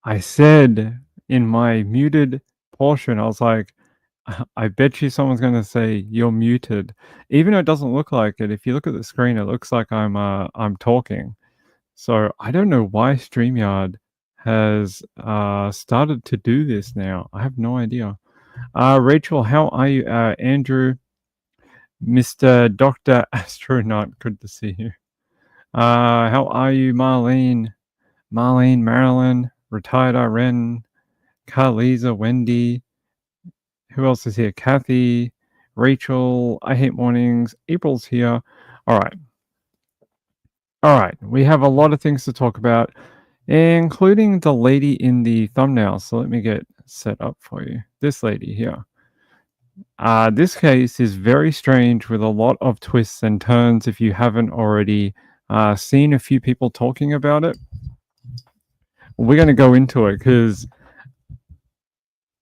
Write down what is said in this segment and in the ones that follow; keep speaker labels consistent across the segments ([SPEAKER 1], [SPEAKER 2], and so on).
[SPEAKER 1] I said in my muted portion, I was like, I bet you someone's going to say you're muted, even though it doesn't look like it. If you look at the screen, it looks like I'm talking. So I don't know why StreamYard has started to do this now. I have no idea. Rachel, how are you? Andrew, Mr. Dr. Astronaut, good to see you. How are you, Marlene? Marlene, Marilyn, Retired RN, Carlisa, Wendy. Who else is here? Kathy, Rachel, I Hate Mornings, April's here. All right. All right. We have a lot of things to talk about, including the lady in the thumbnail. So let me get set up for you. This lady here. This case is very strange with a lot of twists and turns if you haven't already seen a few people talking about it. We're going to go into it because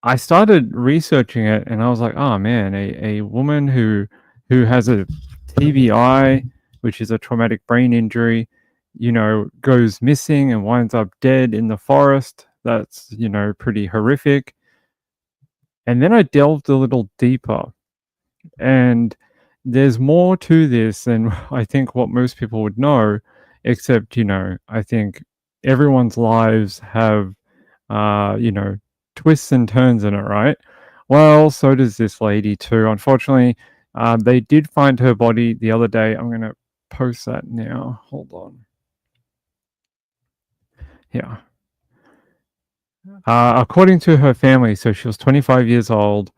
[SPEAKER 1] I started researching it and I was like, oh man, a woman who has a TBI, which is a traumatic brain injury, goes missing and winds up dead in the forest. That's, pretty horrific. And then I delved a little deeper, and there's more to this than I think what most people would know, except, I think everyone's lives have, twists and turns in it, right? Well, so does this lady too. Unfortunately, they did find her body the other day. I'm going to post that now. Hold on. Yeah. According to her family, so she was 25 years old.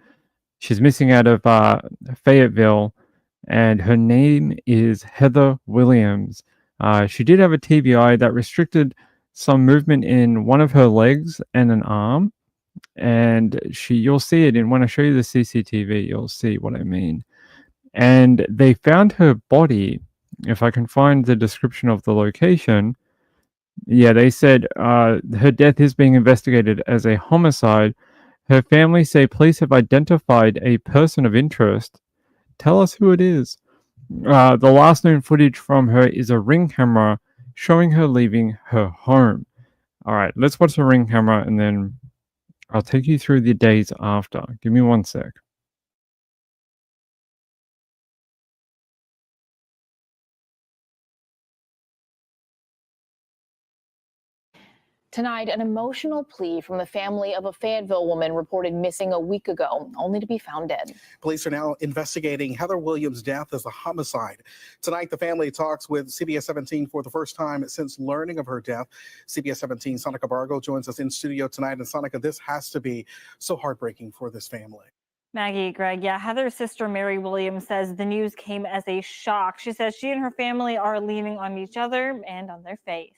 [SPEAKER 1] She's missing out of Fayetteville, and her name is Heather Williams. She did have a TBI that restricted some movement in one of her legs and an arm. And you'll see it when I show you the CCTV, you'll see what I mean. And they found her body. If I can find the description of the location, yeah, they said her death is being investigated as a homicide. Her family say police have identified a person of interest. Tell us who it is. The last known footage from her is a Ring camera showing her leaving her home. All right, let's watch the Ring camera and then I'll take you through the days after. Give me one sec.
[SPEAKER 2] Tonight, an emotional plea from the family of a Fayetteville woman reported missing a week ago, only to be found dead.
[SPEAKER 3] Police are now investigating Heather Williams' death as a homicide. Tonight, the family talks with CBS 17 for the first time since learning of her death. CBS 17's Sonica Bargo joins us in studio tonight. And Sonica, this has to be so heartbreaking for this family.
[SPEAKER 4] Maggie, Greg, yeah, Heather's sister Mary Williams says the news came as a shock. She says she and her family are leaning on each other and on their faith.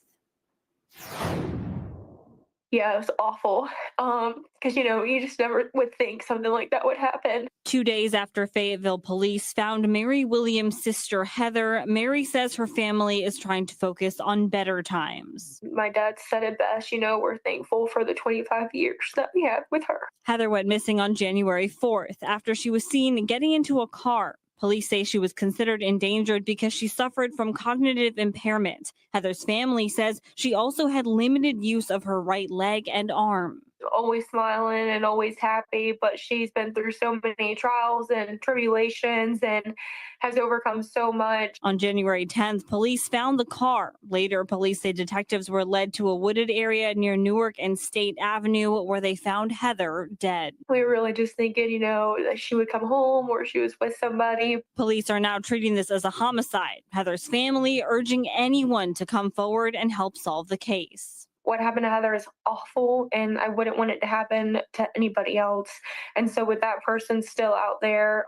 [SPEAKER 5] Yeah, it was awful. Because, you just never would think something like that would happen.
[SPEAKER 4] 2 days after Fayetteville police found Mary Williams' sister Heather, Mary says her family is trying to focus on better times.
[SPEAKER 5] My dad said it best, we're thankful for the 25 years that we had with her.
[SPEAKER 4] Heather went missing on January 4th after she was seen getting into a car. Police say she was considered endangered because she suffered from cognitive impairment. Heather's family says she also had limited use of her right leg and arm.
[SPEAKER 5] Always smiling and always happy, but she's been through so many trials and tribulations and has overcome so much.
[SPEAKER 4] On January 10th, police found the car. Later, police say detectives were led to a wooded area near Newark and State Avenue where they found Heather dead.
[SPEAKER 5] We were really just thinking, that she would come home or she was with somebody.
[SPEAKER 4] Police are now treating this as a homicide. Heather's family urging anyone to come forward and help solve the case.
[SPEAKER 5] What happened to Heather is awful, and I wouldn't want it to happen to anybody else. And so with that person still out there,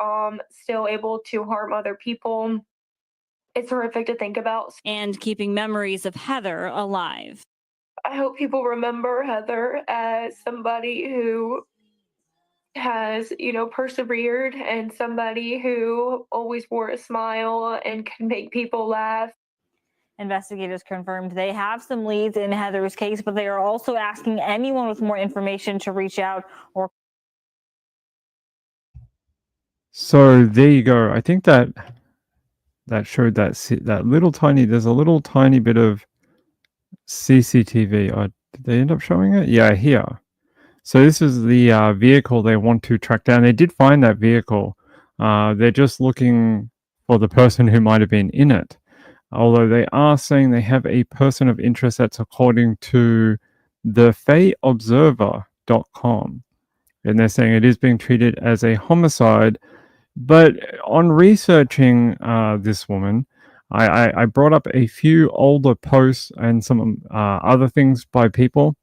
[SPEAKER 5] still able to harm other people, it's horrific to think about.
[SPEAKER 4] And keeping memories of Heather alive.
[SPEAKER 5] I hope people remember Heather as somebody who has, persevered and somebody who always wore a smile and can make people laugh.
[SPEAKER 4] Investigators confirmed they have some leads in Heather's case, but they are also asking anyone with more information to reach out or.
[SPEAKER 1] So there you go. I think that showed that little tiny. There's a little tiny bit of CCTV. Did they end up showing it? Yeah, here. So this is the vehicle they want to track down. They did find that vehicle. They're just looking for the person who might have been in it. Although they are saying they have a person of interest that's according to the FayObserver.com. And they're saying it is being treated as a homicide. But on researching this woman, I brought up a few older posts and some other things by people.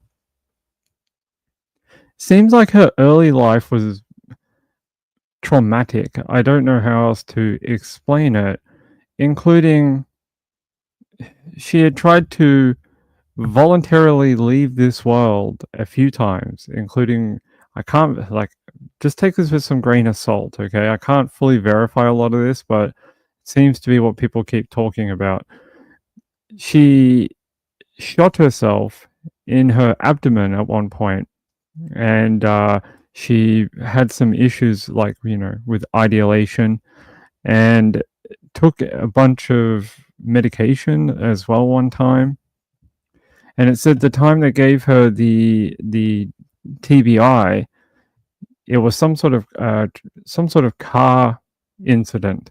[SPEAKER 1] Seems like her early life was traumatic. I don't know how else to explain it, including she had tried to voluntarily leave this world a few times, including I can't just take this with some grain of salt, okay? I can't fully verify a lot of this, but it seems to be what people keep talking about. She shot herself in her abdomen at one point, and she had some issues with ideation, and took a bunch of medication as well one time. And it said the time they gave her the TBI, it was some sort of car incident.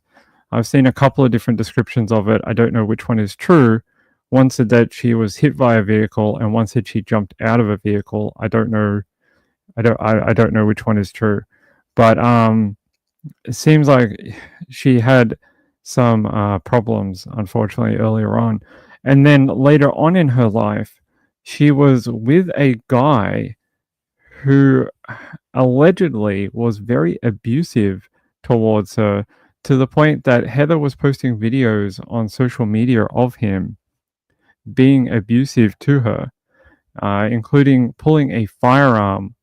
[SPEAKER 1] I've seen a couple of different descriptions of it. I don't know which one is true. One said that she was hit by a vehicle, and one said she jumped out of a vehicle. I don't know. I don't know which one is true, but it seems like she had some problems, unfortunately, earlier on. And then later on in her life, she was with a guy who allegedly was very abusive towards her, to the point that Heather was posting videos on social media of him being abusive to her, including pulling a firearm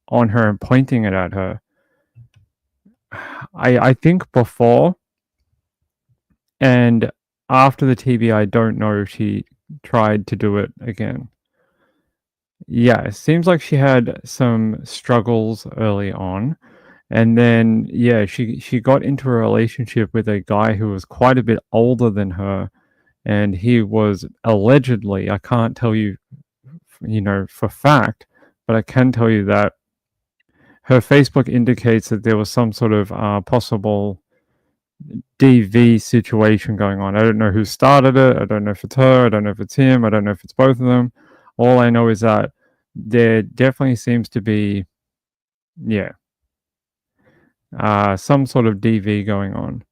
[SPEAKER 1] on her and pointing it at her. I think before and after the TB, I don't know if she tried to do it again. Yeah, it seems like she had some struggles early on. And then, yeah, she got into a relationship with a guy who was quite a bit older than her. And he was allegedly, I can't tell you, for fact, but I can tell you that her Facebook indicates that there was some sort of possible DV situation going on. I don't know who started it. I don't know if it's her. I don't know if it's him. I don't know if it's both of them. All I know is that there definitely seems to be, some sort of DV going on.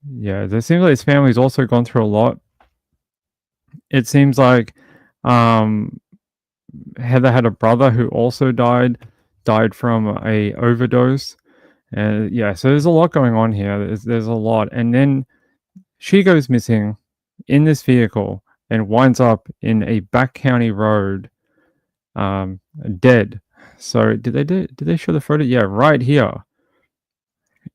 [SPEAKER 1] Yeah, there seems like his family's also gone through a lot. It seems like Heather had a brother who also died from a overdose. And yeah, so there's a lot going on here. There's a lot. And then she goes missing in this vehicle and winds up in a back county road, dead. So did they show the photo? Yeah, right here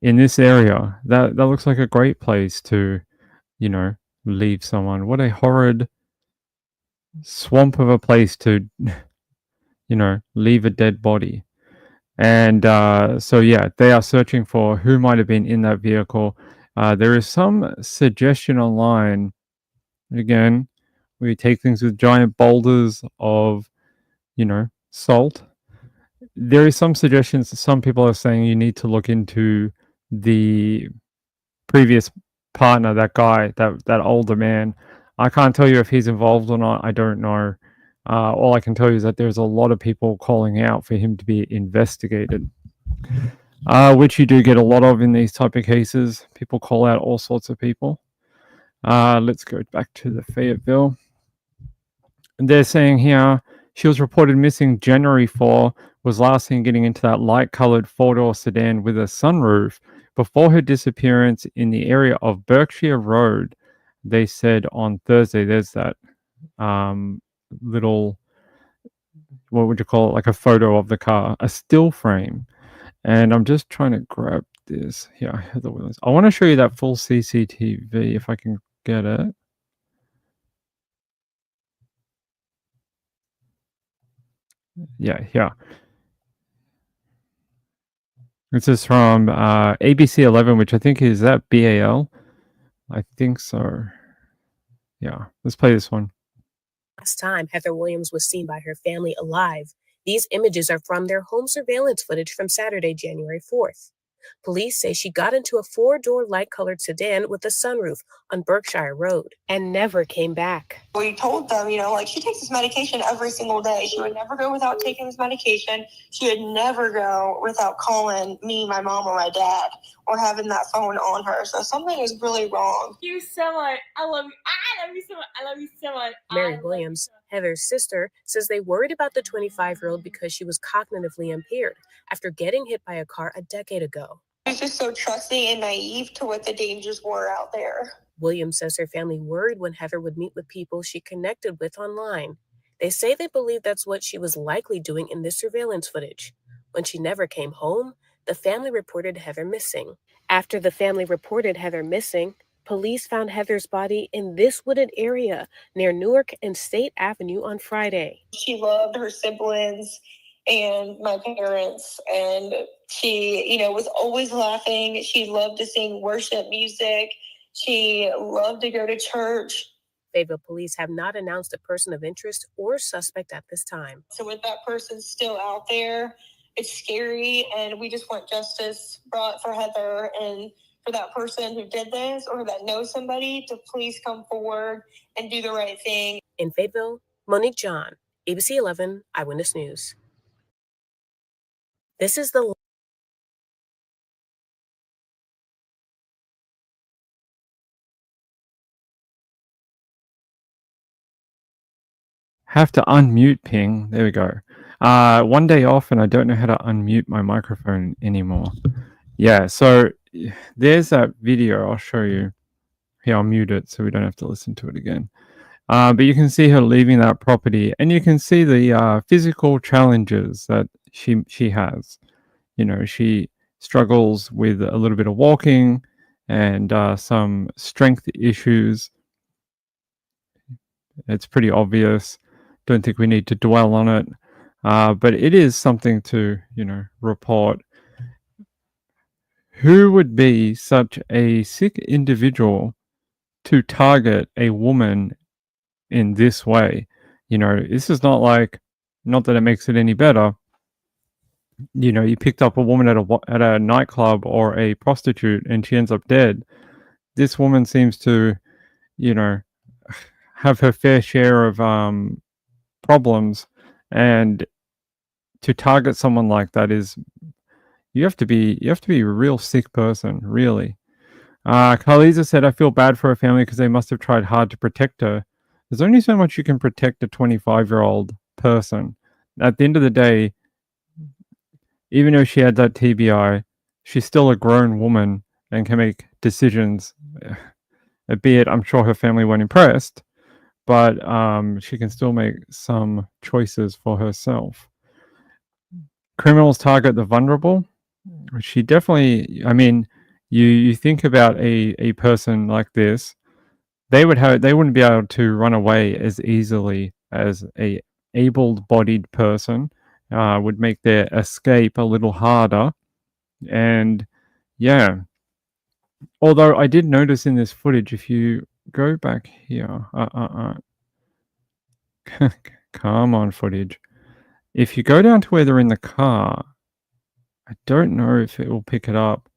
[SPEAKER 1] in this area. That looks like a great place to, leave someone. What a horrid swamp of a place to, leave a dead body. And so yeah, they are searching for who might have been in that vehicle. There is some suggestion online. Again, we take things with giant boulders of, salt. There is some suggestions. Some people are saying you need to look into the previous partner, that guy, that older man. I can't tell you if he's involved or not. I don't know. All I can tell you is that there's a lot of people calling out for him to be investigated, which you do get a lot of in these type of cases. People call out all sorts of people. Let's go back to the Fayetteville. They're saying here, she was reported missing January 4, was last seen getting into that light-colored four-door sedan with a sunroof before her disappearance in the area of Berkshire Road. They said on Thursday. There's that little, what would you call it, like a photo of the car, a still frame. And I'm just trying to grab this here. I want to show you that full CCTV if I can get it. Yeah. This is from ABC 11, which I think is that BAL. I think so. Yeah, let's play this one.
[SPEAKER 6] Last time Heather Williams was seen by her family alive. These images are from their home surveillance footage from Saturday, January 4th. Police say she got into a 4-door light-colored sedan with a sunroof on Berkshire Road and never came back.
[SPEAKER 7] We told them, she takes this medication every single day. She would never go without taking this medication. She would never go without calling me, my mom, or my dad, or having that phone on her. So something is really wrong.
[SPEAKER 8] Thank you so much. I love you. I love you so much. I love you so much.
[SPEAKER 6] Mary Williams, Heather's sister, says they worried about the 25-year-old because she was cognitively impaired after getting hit by a car a decade ago.
[SPEAKER 7] She's just so trusting and naive to what the dangers were out there.
[SPEAKER 6] Williams says her family worried when Heather would meet with people she connected with online. They say they believe that's what she was likely doing in this surveillance footage. When she never came home, the family reported Heather missing. After the family reported Heather missing, police found Heather's body in this wooded area near Newark and State Avenue on Friday.
[SPEAKER 7] She loved her siblings and my parents, and she, was always laughing. She loved to sing worship music. She loved to go to church.
[SPEAKER 6] Fayetteville police have not announced a person of interest or suspect at this time.
[SPEAKER 7] So with that person still out there, it's scary, and we just want justice brought for Heather and for that person who did this or that knows somebody to please come forward and do the right thing.
[SPEAKER 6] In Fayetteville, Monique John, ABC 11 Eyewitness News. This is the
[SPEAKER 1] Have to unmute ping. There we go. One day off and I don't know how to unmute my microphone anymore. Yeah, so there's that video. I'll show you. Here, I'll mute it so we don't have to listen to it again. But you can see her leaving that property, and you can see the physical challenges that she has. She struggles with a little bit of walking and some strength issues. It's pretty obvious. Don't think we need to dwell on it. But it is something to, report. Who would be such a sick individual to target a woman in this way? This is not that it makes it any better. You picked up a woman at a nightclub or a prostitute and she ends up dead. This woman seems to, have her fair share of problems, and to target someone like that is you have to be a real sick person, really. Carliza said, I feel bad for her family because they must have tried hard to protect her. There's only so much you can protect a 25-year-old person. At the end of the day, even though she had that TBI, she's still a grown woman and can make decisions. Albeit, I'm sure her family weren't impressed, but she can still make some choices for herself. Criminals target the vulnerable. She definitely, you think about a person like this, they wouldn't be able to run away as easily as a able-bodied person. Would make their escape a little harder. And yeah, although I did notice in this footage, if you go back here, come on, footage. If you go down to where they're in the car, I don't know if it will pick it up.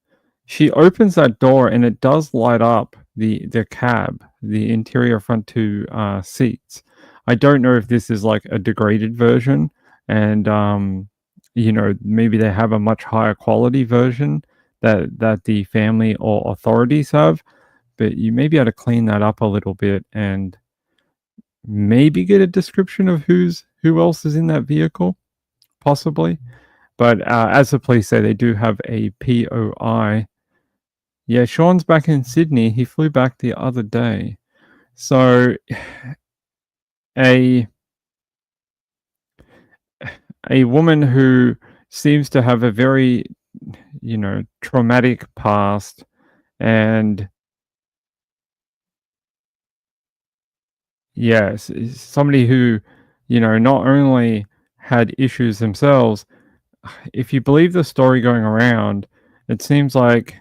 [SPEAKER 1] She opens that door and it does light up the cab, the interior front two seats. I don't know if this is like a degraded version, and maybe they have a much higher quality version that the family or authorities have, but you may be able to clean that up a little bit and maybe get a description of who else is in that vehicle, possibly. But as the police say, they do have a POI. Yeah, Sean's back in Sydney. He flew back the other day. So a woman who seems to have a very, traumatic past, and yes, somebody who, not only had issues themselves, if you believe the story going around, it seems like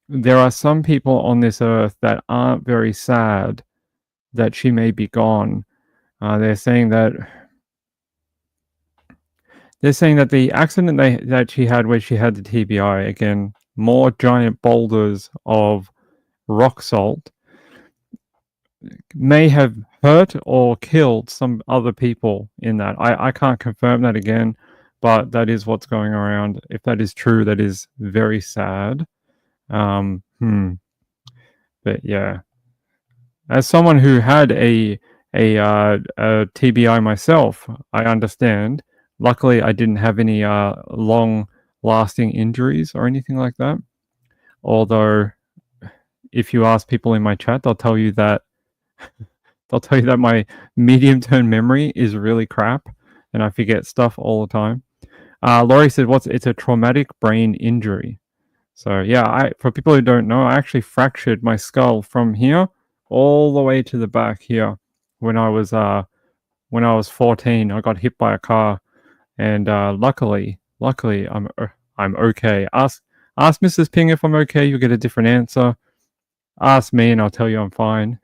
[SPEAKER 1] there are some people on this earth that aren't very sad that she may be gone. They're saying that the accident that she had where she had the TBI, again, more giant boulders of rock salt, may have hurt or killed some other people in that. I can't confirm that again, but that is what's going around. If that is true, that is very sad. But yeah, as someone who had a TBI myself, I understand. Luckily, I didn't have any long-lasting injuries or anything like that. Although, if you ask people in my chat, they'll tell you that my medium-term memory is really crap, and I forget stuff all the time. Laurie said, it's a traumatic brain injury. So yeah, for people who don't know, I actually fractured my skull from here all the way to the back here when I was 14. I got hit by a car, and luckily I'm okay. Ask Mrs. Ping if I'm okay. You'll get a different answer. Ask me, and I'll tell you I'm fine.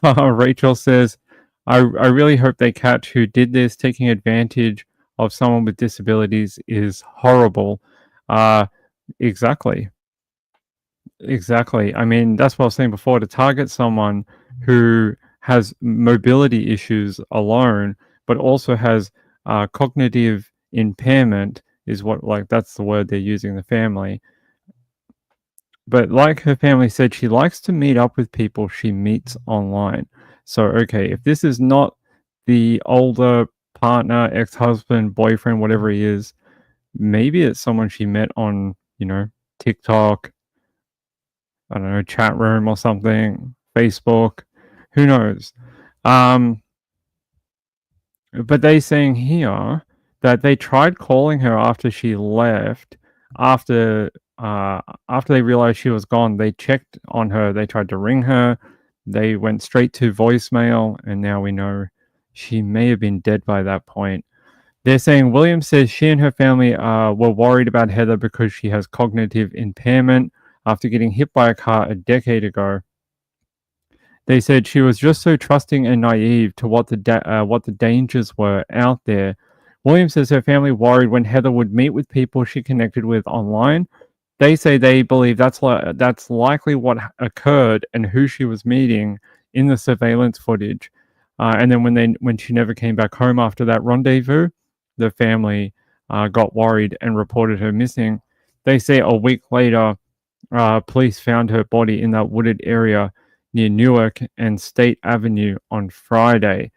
[SPEAKER 1] Rachel says, I really hope they catch who did this. Taking advantage of someone with disabilities is horrible. Exactly. I mean, that's what I was saying before. To target someone who has mobility issues alone, but also has cognitive impairment is that's the word they're using, the family. But like her family said, she likes to meet up with people she meets online. So, okay, if this is not the older partner, ex-husband, boyfriend, whatever he is, maybe it's someone she met on, TikTok, I don't know, chat room or something, Facebook, who knows. But they saying here that they tried calling her after she left, after they realized she was gone. They checked on her, they tried to ring her, they went straight to voicemail, and now we know she may have been dead by that point. They're saying Williams says she and her family were worried about Heather because she has cognitive impairment after getting hit by a car a decade ago. They said she was just so trusting and naive to what the dangers were out there. Williams says her family worried when Heather would meet with people she connected with online. They say they believe that's likely what occurred and who she was meeting in the surveillance footage. And then when she never came back home after that rendezvous, the family got worried and reported her missing. They say a week later, police found her body in that wooded area near Newark and State Avenue on Friday.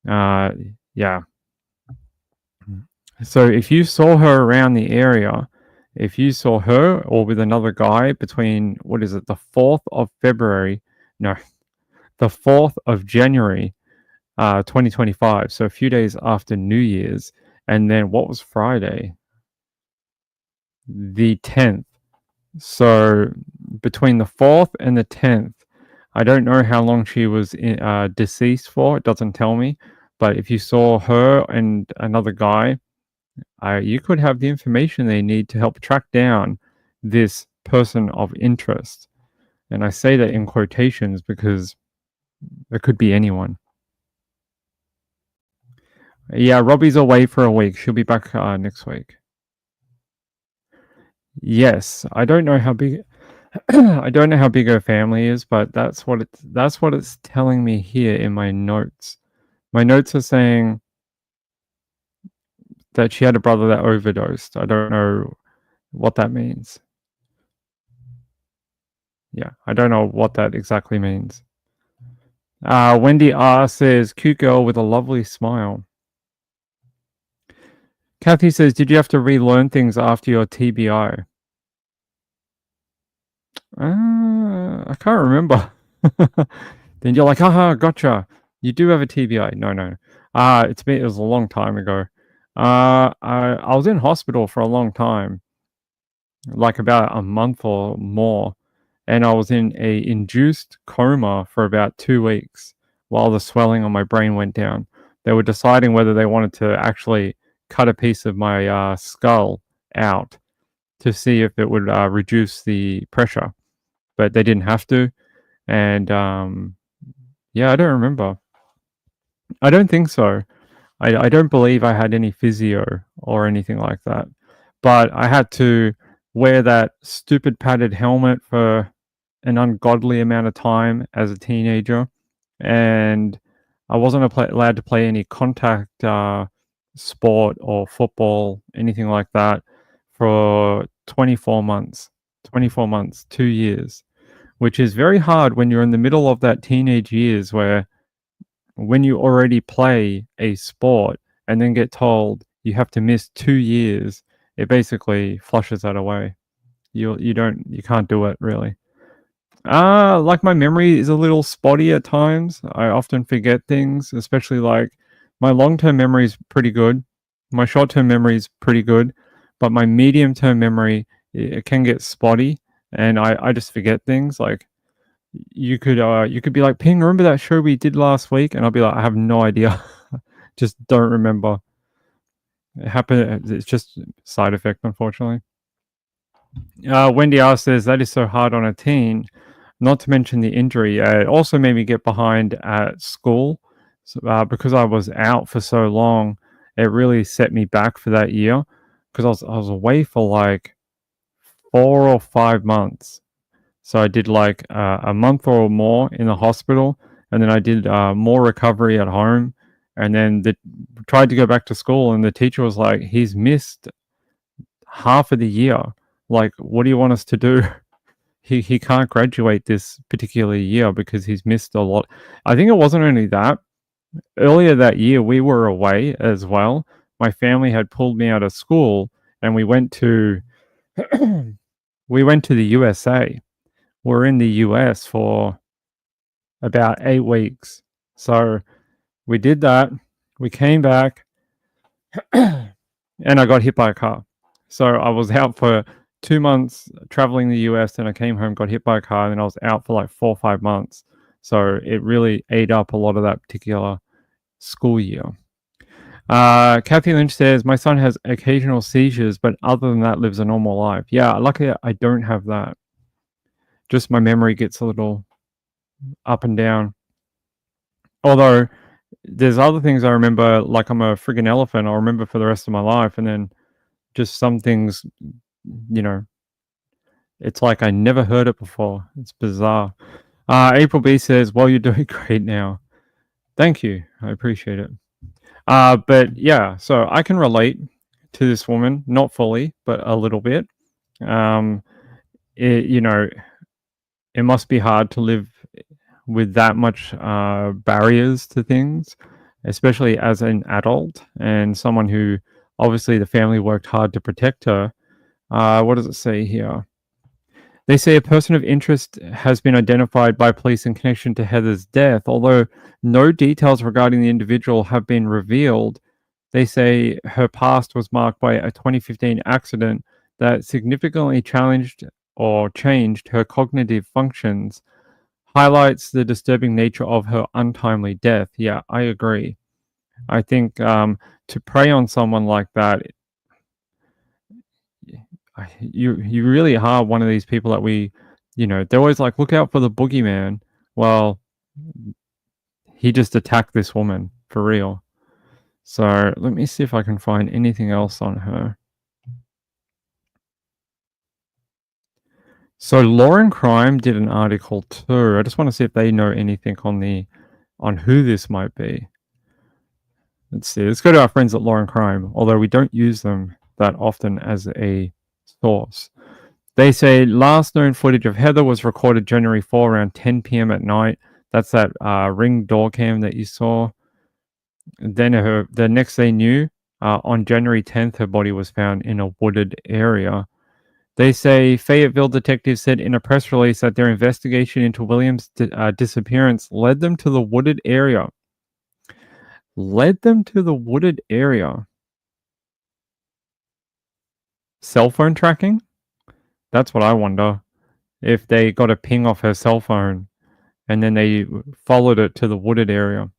[SPEAKER 1] Yeah. So if you saw her around the area, if you saw her or with another guy between, the 4th of February, no, the 4th of January, 2025, so a few days after New Year's, and then what was Friday? The 10th. So between the 4th and the 10th, I don't know how long she was deceased for. It doesn't tell me. But if you saw her and another guy, you could have the information they need to help track down this person of interest. And I say that in quotations because it could be anyone. Yeah, Robbie's away for a week. She'll be back next week. Yes, I don't know how big her family is, but that's what it's telling me here in my notes. My notes are saying that she had a brother that overdosed. I don't know what that means. Yeah, I don't know what that exactly means. Wendy R says, cute girl with a lovely smile. Kathy says, did you have to relearn things after your TBI? I can't remember. Then you're like, haha, gotcha. You do have a TBI. No. It was a long time ago. I was in hospital for a long time, like about a month or more, and I was in a induced coma for about 2 weeks while the swelling on my brain went down. They were deciding whether they wanted to actually cut a piece of my skull out to see if it would reduce the pressure, but they didn't have to. And yeah, I don't remember. I don't think so. I don't believe I had any physio or anything like that. But I had to wear that stupid padded helmet for an ungodly amount of time as a teenager, and I wasn't allowed to play any contact sport or football, anything like that, for 24 months. 24 months, 2 years, which is very hard when you're in the middle of that teenage years where when you already play a sport and then get told you have to miss 2 years, it basically flushes that away. You can't do it really. Like my memory is a little spotty at times. I often forget things, especially like my long-term memory is pretty good. My short-term memory is pretty good, but my medium-term memory it can get spotty, and I just forget things. Like you could be like, Ping, remember that show we did last week? And I'll be like, I have no idea. Just don't remember. It happened. It's just side effect, unfortunately. Wendy R says that is so hard on a teen, not to mention the injury. It also made me get behind at school because I was out for so long. It really set me back for that year because I was away for like 4 or 5 months. So I did like a month or more in the hospital, and then I did more recovery at home, and then tried to go back to school, and the teacher was like, "He's missed half of the year. Like, what do you want us to do?" He can't graduate this particular year because he's missed a lot. I think it wasn't only that. Earlier that year, we were away as well. My family had pulled me out of school, and we went to the USA. We're in the US for about 8 weeks. So we did that. We came back and I got hit by a car. So I was out for 2 months traveling the US, and I came home, got hit by a car, and then I was out for like 4 or 5 months. So it really ate up a lot of that particular school year. Kathy Lynch says, my son has occasional seizures, but other than that lives a normal life. Yeah, luckily I don't have that. Just my memory gets a little up and down. Although there's other things I remember, like I'm a friggin' elephant, I'll remember for the rest of my life, and then just some things, it's like I never heard it before. It's bizarre. April B says, well, you're doing great now. Thank you. I appreciate it. But yeah, so I can relate to this woman, not fully, but a little bit. It must be hard to live with that much barriers to things, especially as an adult and someone who obviously the family worked hard to protect her. What does it say here? They say a person of interest has been identified by police in connection to Heather's death, although no details regarding the individual have been revealed. They say her past was marked by a 2015 accident that significantly challenged or changed her cognitive functions, highlights the disturbing nature of her untimely death. Yeah, I agree. I think to prey on someone like that, you really are one of these people that they're always like, look out for the boogeyman. Well, he just attacked this woman for real. So let me see if I can find anything else on her. So Law and Crime did an article too. I just want to see if they know anything on who this might be. Let's see. Let's go to our friends at Law and Crime, although we don't use them that often as a source. They say last known footage of Heather was recorded January 4 around 10 p.m. at night. That's that Ring door cam that you saw. And then the next they knew, on January 10th, her body was found in a wooded area. They say Fayetteville detectives said in a press release that their investigation into Williams' disappearance led them to the wooded area. Cell phone tracking? That's what I wonder. If they got a ping off her cell phone and then they followed it to the wooded area.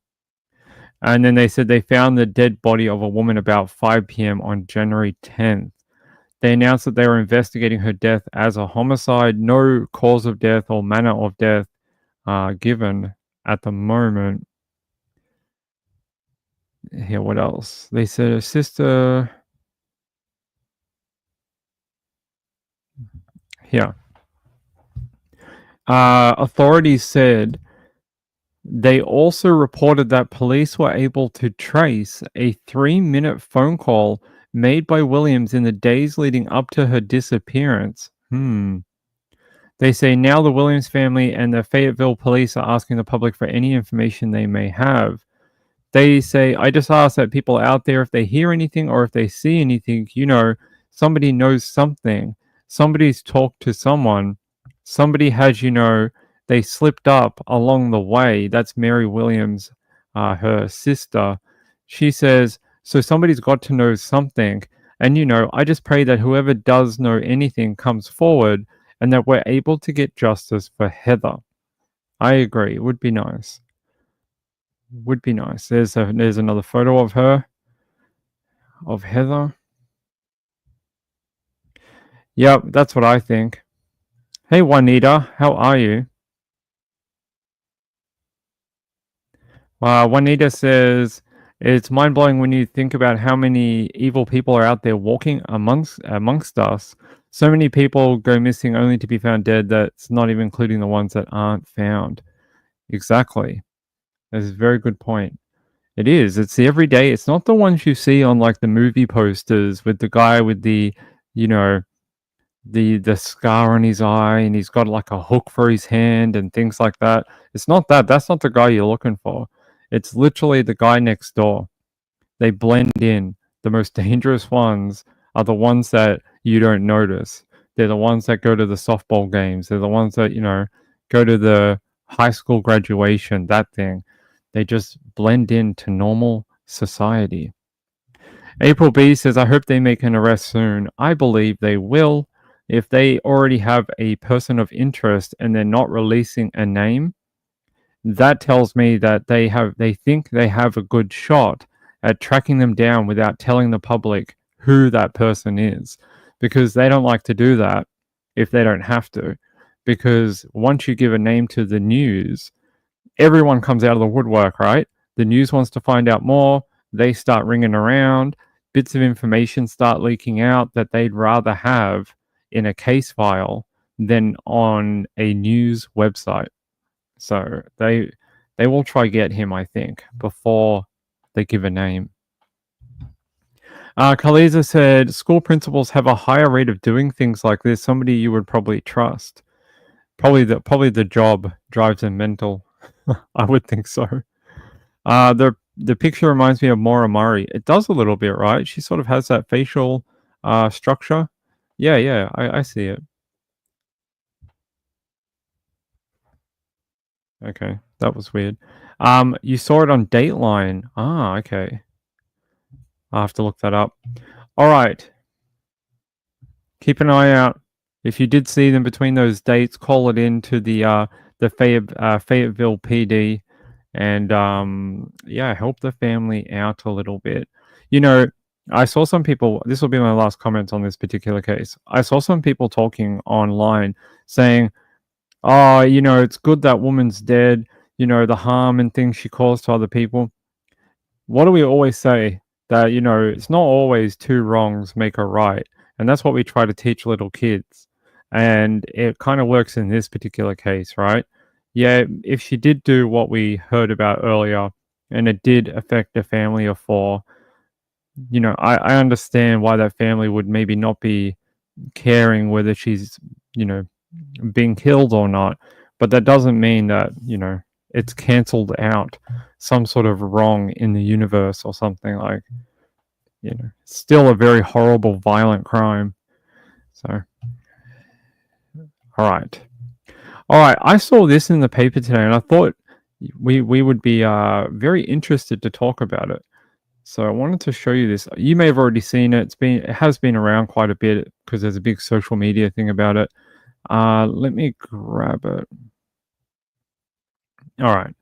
[SPEAKER 1] And then they said they found the dead body of a woman about 5 p.m. on January 10th. They announced that they were investigating her death as a homicide. No cause of death or manner of death given at the moment. Here, what else? They said her sister. Here. Authorities said they also reported that police were able to trace a 3-minute phone call made by Williams in the days leading up to her disappearance. They say now the Williams family and the Fayetteville police are asking the public for any information they may have. They say, I just ask that people out there, if they hear anything or if they see anything, somebody knows something. Somebody's talked to someone. Somebody has, they slipped up along the way. That's Mary Williams, her sister. She says, so somebody's got to know something. And, I just pray that whoever does know anything comes forward and that we're able to get justice for Heather. I agree. It would be nice. Would be nice. There's another photo of her, of Heather. Yep, that's what I think. Hey, Juanita, how are you? Juanita says, it's mind-blowing when you think about how many evil people are out there walking amongst us. So many people go missing only to be found dead. That's not even including the ones that aren't found. Exactly. That's a very good point. It is. It's the everyday. It's not the ones you see on like the movie posters with the guy with the, the scar on his eye and he's got like a hook for his hand and things like that. It's not that. That's not the guy you're looking for. It's literally the guy next door. They blend in. The most dangerous ones are the ones that you don't notice. They're the ones that go to the softball games. They're the ones that, go to the high school graduation, that thing. They just blend into normal society. April B says, I hope they make an arrest soon. I believe they will. If they already have a person of interest and they're not releasing a name, that tells me that they think they have a good shot at tracking them down without telling the public who that person is. Because they don't like to do that if they don't have to. Because once you give a name to the news, everyone comes out of the woodwork, right? The news wants to find out more. They start ringing around. Bits of information start leaking out that they'd rather have in a case file than on a news website. So they will try get him, I think, before they give a name. Kaliza said, school principals have a higher rate of doing things like this. Somebody you would probably trust. Probably the job drives them mental. I would think so. The picture reminds me of Maura Murray. It does a little bit, right? She sort of has that facial structure. Yeah, I see it. Okay, that was weird. You saw it on Dateline. Ah, okay. I'll have to look that up. All right. Keep an eye out. If you did see them between those dates, call it in to the Fayetteville PD and help the family out a little bit. I saw some people, this will be my last comment on this particular case. I saw some people talking online saying, oh, it's good that woman's dead, the harm and things she caused to other people. What do we always say? That, it's not always two wrongs make a right. And that's what we try to teach little kids. And it kind of works in this particular case, right? Yeah, if she did do what we heard about earlier, and it did affect a family of 4, I understand why that family would maybe not be caring whether she's, being killed or not. But that doesn't mean that, it's cancelled out some sort of wrong in the universe or something like, still a very horrible, violent crime. So, all right. I saw this in the paper today, and I thought we would be very interested to talk about it. So I wanted to show you this. You may have already seen it. It has been around quite a bit because there's a big social media thing about it. Let me grab it. All right.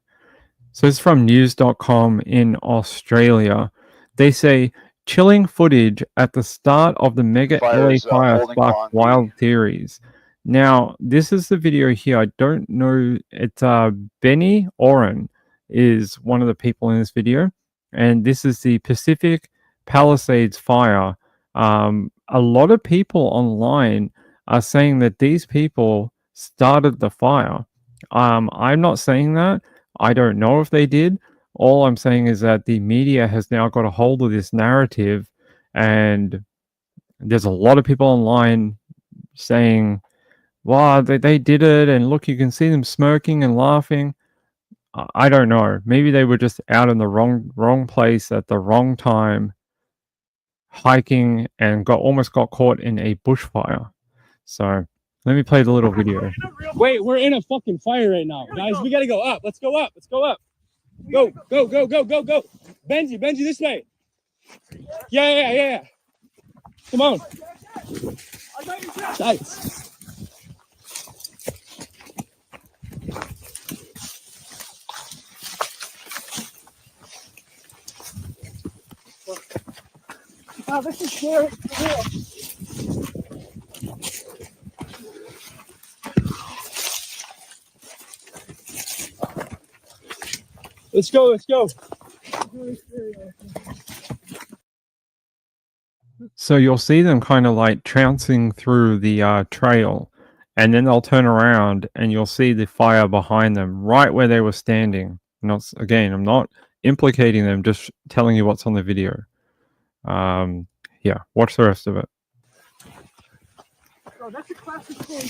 [SPEAKER 1] So it's from news.com in Australia. They say chilling footage at the start of the mega LA fire sparked wild theories. Now, this is the video here. I don't know. It's Benny Oren is one of the people in this video. and this is the Pacific Palisades fire. A lot of people online are saying that these people started the fire. I'm not saying that. I don't know if they did. All I'm saying is that the media has now got a hold of this narrative, and there's a lot of people online saying, wow, they did it, and look, you can see them smirking and laughing. I don't know. Maybe they were just out in the wrong place at the wrong time, hiking, and almost got caught in a bushfire. So let me play the little video.
[SPEAKER 9] Wait, we're in a fucking fire right now, guys. We gotta go up. Let's go up. Let's go up. Go, go, go, go, go, go. Benji, this way. Yeah. Come on. Nice. Oh, this is scary. Let's go.
[SPEAKER 1] So you'll see them kind of like trouncing through the trail, and then they'll turn around and you'll see the fire behind them right where they were standing. I'm not implicating them, just telling you what's on the video. Yeah, watch the rest of it.
[SPEAKER 9] Oh, that's a classic story.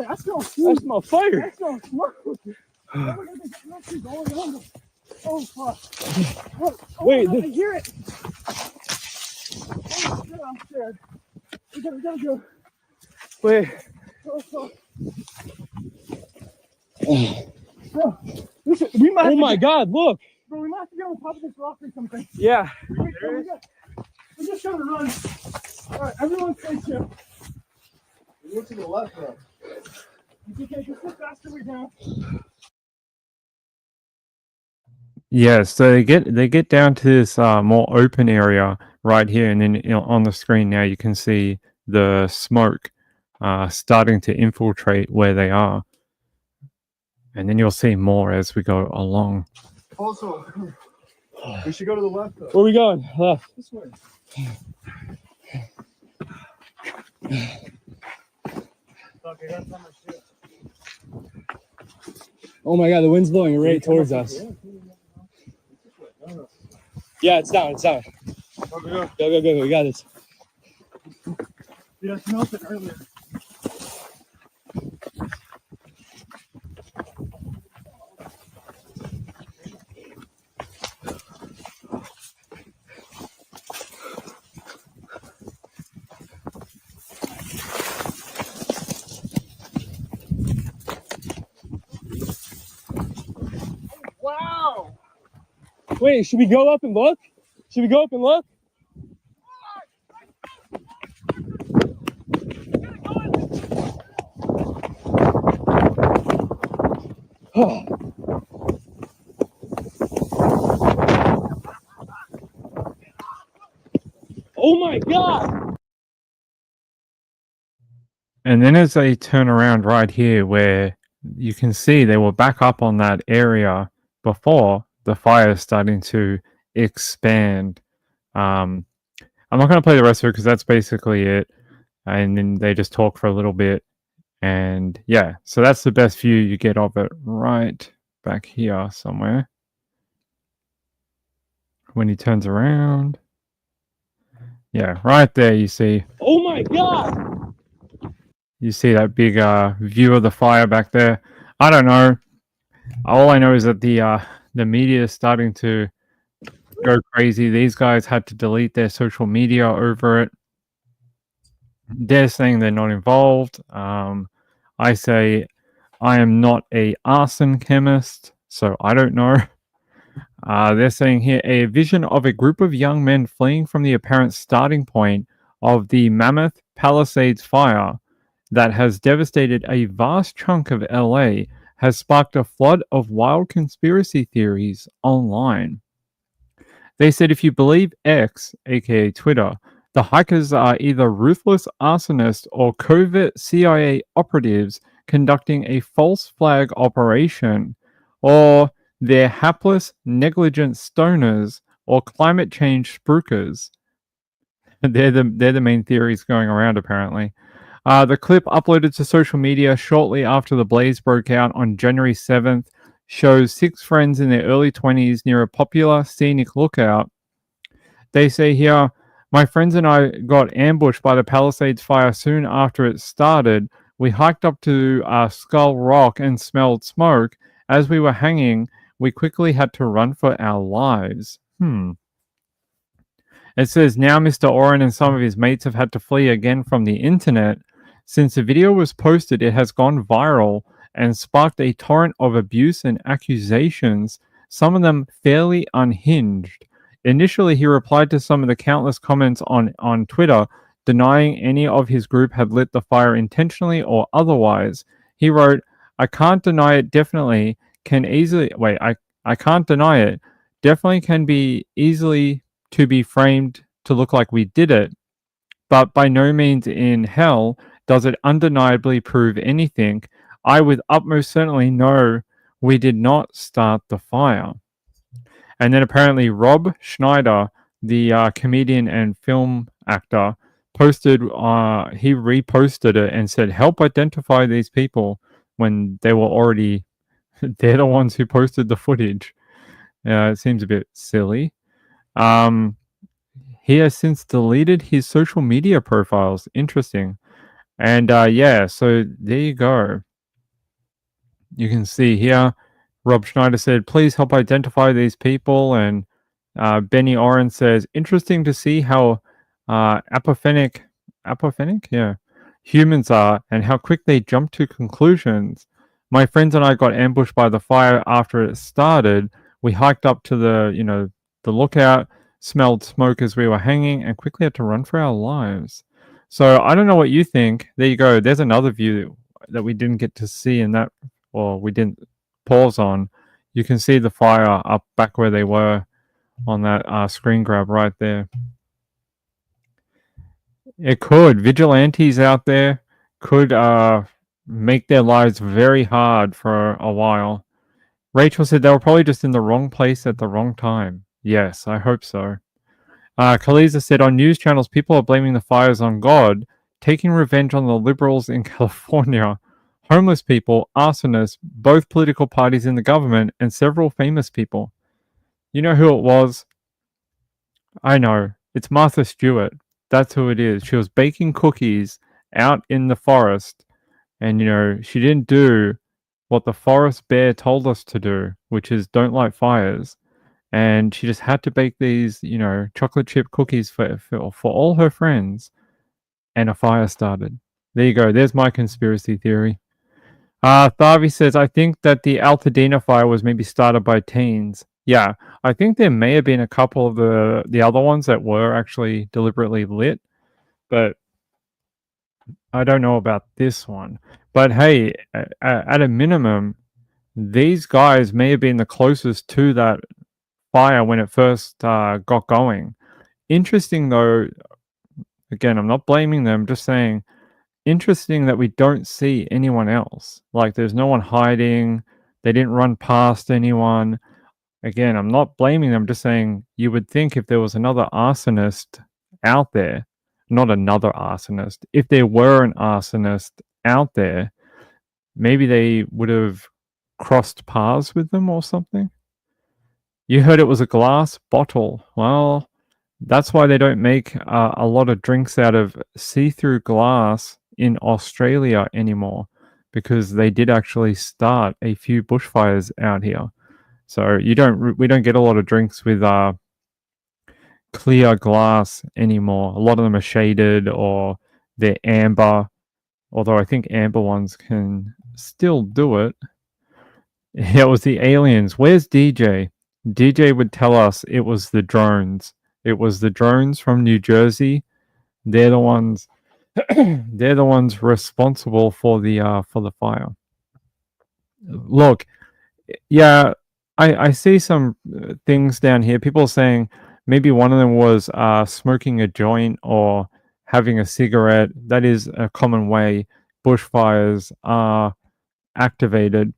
[SPEAKER 9] I smell fire. I smell smoke. Oh, fuck. Wait, I hear it. Oh, shit, I'm scared. We gotta go. Wait. Oh, fuck. Bro, listen, oh my God, look. Bro, we might have to get on top of this rock or something. Yeah. We just gotta run. All right, everyone stay chill. We go to the left, though. Okay, just look faster we can.
[SPEAKER 1] Yeah, so they get down to this more open area right here, and then on the screen now you can see the smoke starting to infiltrate where they are, and then you'll see more as we go along.
[SPEAKER 9] Also, we should go to the left, though. Where are we going? Left. This way. Oh my God, the wind's blowing right towards us. Yeah, it's down. Go. We got this. Yeah, I smelled it earlier. Wow. Wait, should we go up and look? Oh my God.
[SPEAKER 1] And then as they turn around right here, where you can see they were back up on that area before, the fire is starting to expand. I'm not going to play the rest of it because that's basically it. And then they just talk for a little bit. And yeah, so that's the best view you get of it right back here somewhere. When he turns around. Yeah, right there you see.
[SPEAKER 9] Oh my God.
[SPEAKER 1] You see that big view of the fire back there. I don't know. All I know is that the media is starting to go crazy. These guys had to delete their social media over it. They're saying they're not involved. I say I am not a arson chemist, so I don't know. They're saying here, a vision of a group of young men fleeing from the apparent starting point of the Mammoth Palisades fire that has devastated a vast chunk of LA has sparked a flood of wild conspiracy theories online. They said if you believe X, aka Twitter, the hikers are either ruthless arsonists or covert CIA operatives conducting a false flag operation, or They're hapless, negligent stoners or climate change spookers. They're the main theories going around, apparently. The clip uploaded to social media shortly after the blaze broke out on January 7th shows 6 friends in their early 20s near a popular scenic lookout. They say here, my friends and I got ambushed by the Palisades fire soon after it started. We hiked up to Skull Rock and smelled smoke. As we were hanging, we quickly had to run for our lives. It says now Mr. Oren and some of his mates have had to flee again from the internet. Since the video was posted, it has gone viral and sparked a torrent of abuse and accusations, some of them fairly unhinged. Initially, he replied to some of the countless comments on Twitter, denying any of his group had lit the fire intentionally or otherwise. He wrote, I can't deny it definitely can easily... Wait, I can't deny it. Definitely can be easily to be framed to look like we did it, but by no means in hell does it undeniably prove anything. I with utmost certainty know we did not start the fire. And then apparently Rob Schneider, the comedian and film actor, posted, he reposted it and said, help identify these people, when they were already, they're the ones who posted the footage. It seems a bit silly. He has since deleted his social media profiles. Interesting. And yeah, so there you go. You can see here, Rob Schneider said, please help identify these people. And Benny Oren says, interesting to see how apathetic, yeah, humans are and how quick they jump to conclusions. My friends and I got ambushed by the fire after it started. We hiked up to the lookout, smelled smoke as we were hanging, and quickly had to run for our lives. So I don't know what you think. There you go. There's another view that we didn't get to see in that, or we didn't pause on. You can see the fire up back where they were on that screen grab right there. It could. Vigilantes out there could make their lives very hard for a while. Rachel said they were probably just in the wrong place at the wrong time. Yes, I hope so. Khaliza said on news channels, people are blaming the fires on God, taking revenge on the liberals in California, homeless people, arsonists, both political parties in the government, and several famous people. You know who it was? I know. It's Martha Stewart. That's who it is. She was baking cookies out in the forest, and, she didn't do what the forest bear told us to do, which is don't light fires. And she just had to bake these, chocolate chip cookies for all her friends, and a fire started. There you go. There's my conspiracy theory. Thavi says, I think that the Altadena fire was maybe started by teens. Yeah, I think there may have been a couple of the other ones that were actually deliberately lit, but I don't know about this one. But hey, at a minimum, these guys may have been the closest to that fire when it first got going. Interesting though, again, I'm not blaming them, just saying, interesting that we don't see anyone else. Like there's no one hiding, they didn't run past anyone. Again, I'm not blaming them, just saying you would think if there was another arsonist out there, not another arsonist, if there were an arsonist out there, maybe they would have crossed paths with them or something. You heard it was a glass bottle. Well, that's why they don't make a lot of drinks out of see-through glass in Australia anymore, because they did actually start a few bushfires out here. So we don't get a lot of drinks with clear glass anymore. A lot of them are shaded or they're amber, although I think amber ones can still do it. It was the aliens. Where's DJ? DJ would tell us it was the drones. It was the drones from New Jersey. They're the ones. They're the ones responsible for the fire. Look, yeah, I see some things down here. People saying maybe one of them was smoking a joint or having a cigarette. That is a common way bushfires are activated.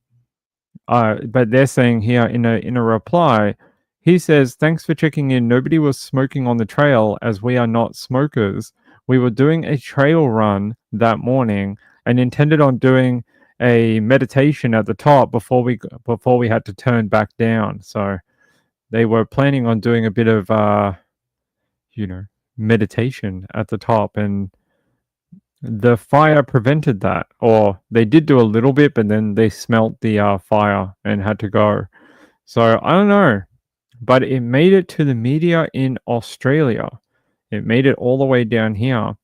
[SPEAKER 1] But they're saying here in a reply, he says, "Thanks for checking in. Nobody was smoking on the trail as we are not smokers. We were doing a trail run that morning and intended on doing a meditation at the top before we had to turn back down. So they were planning on doing a bit of meditation at the top, and the fire prevented that, or they did do a little bit, but then they smelt the fire and had to go. So I don't know, but it made it to the media in Australia. It made it all the way down here,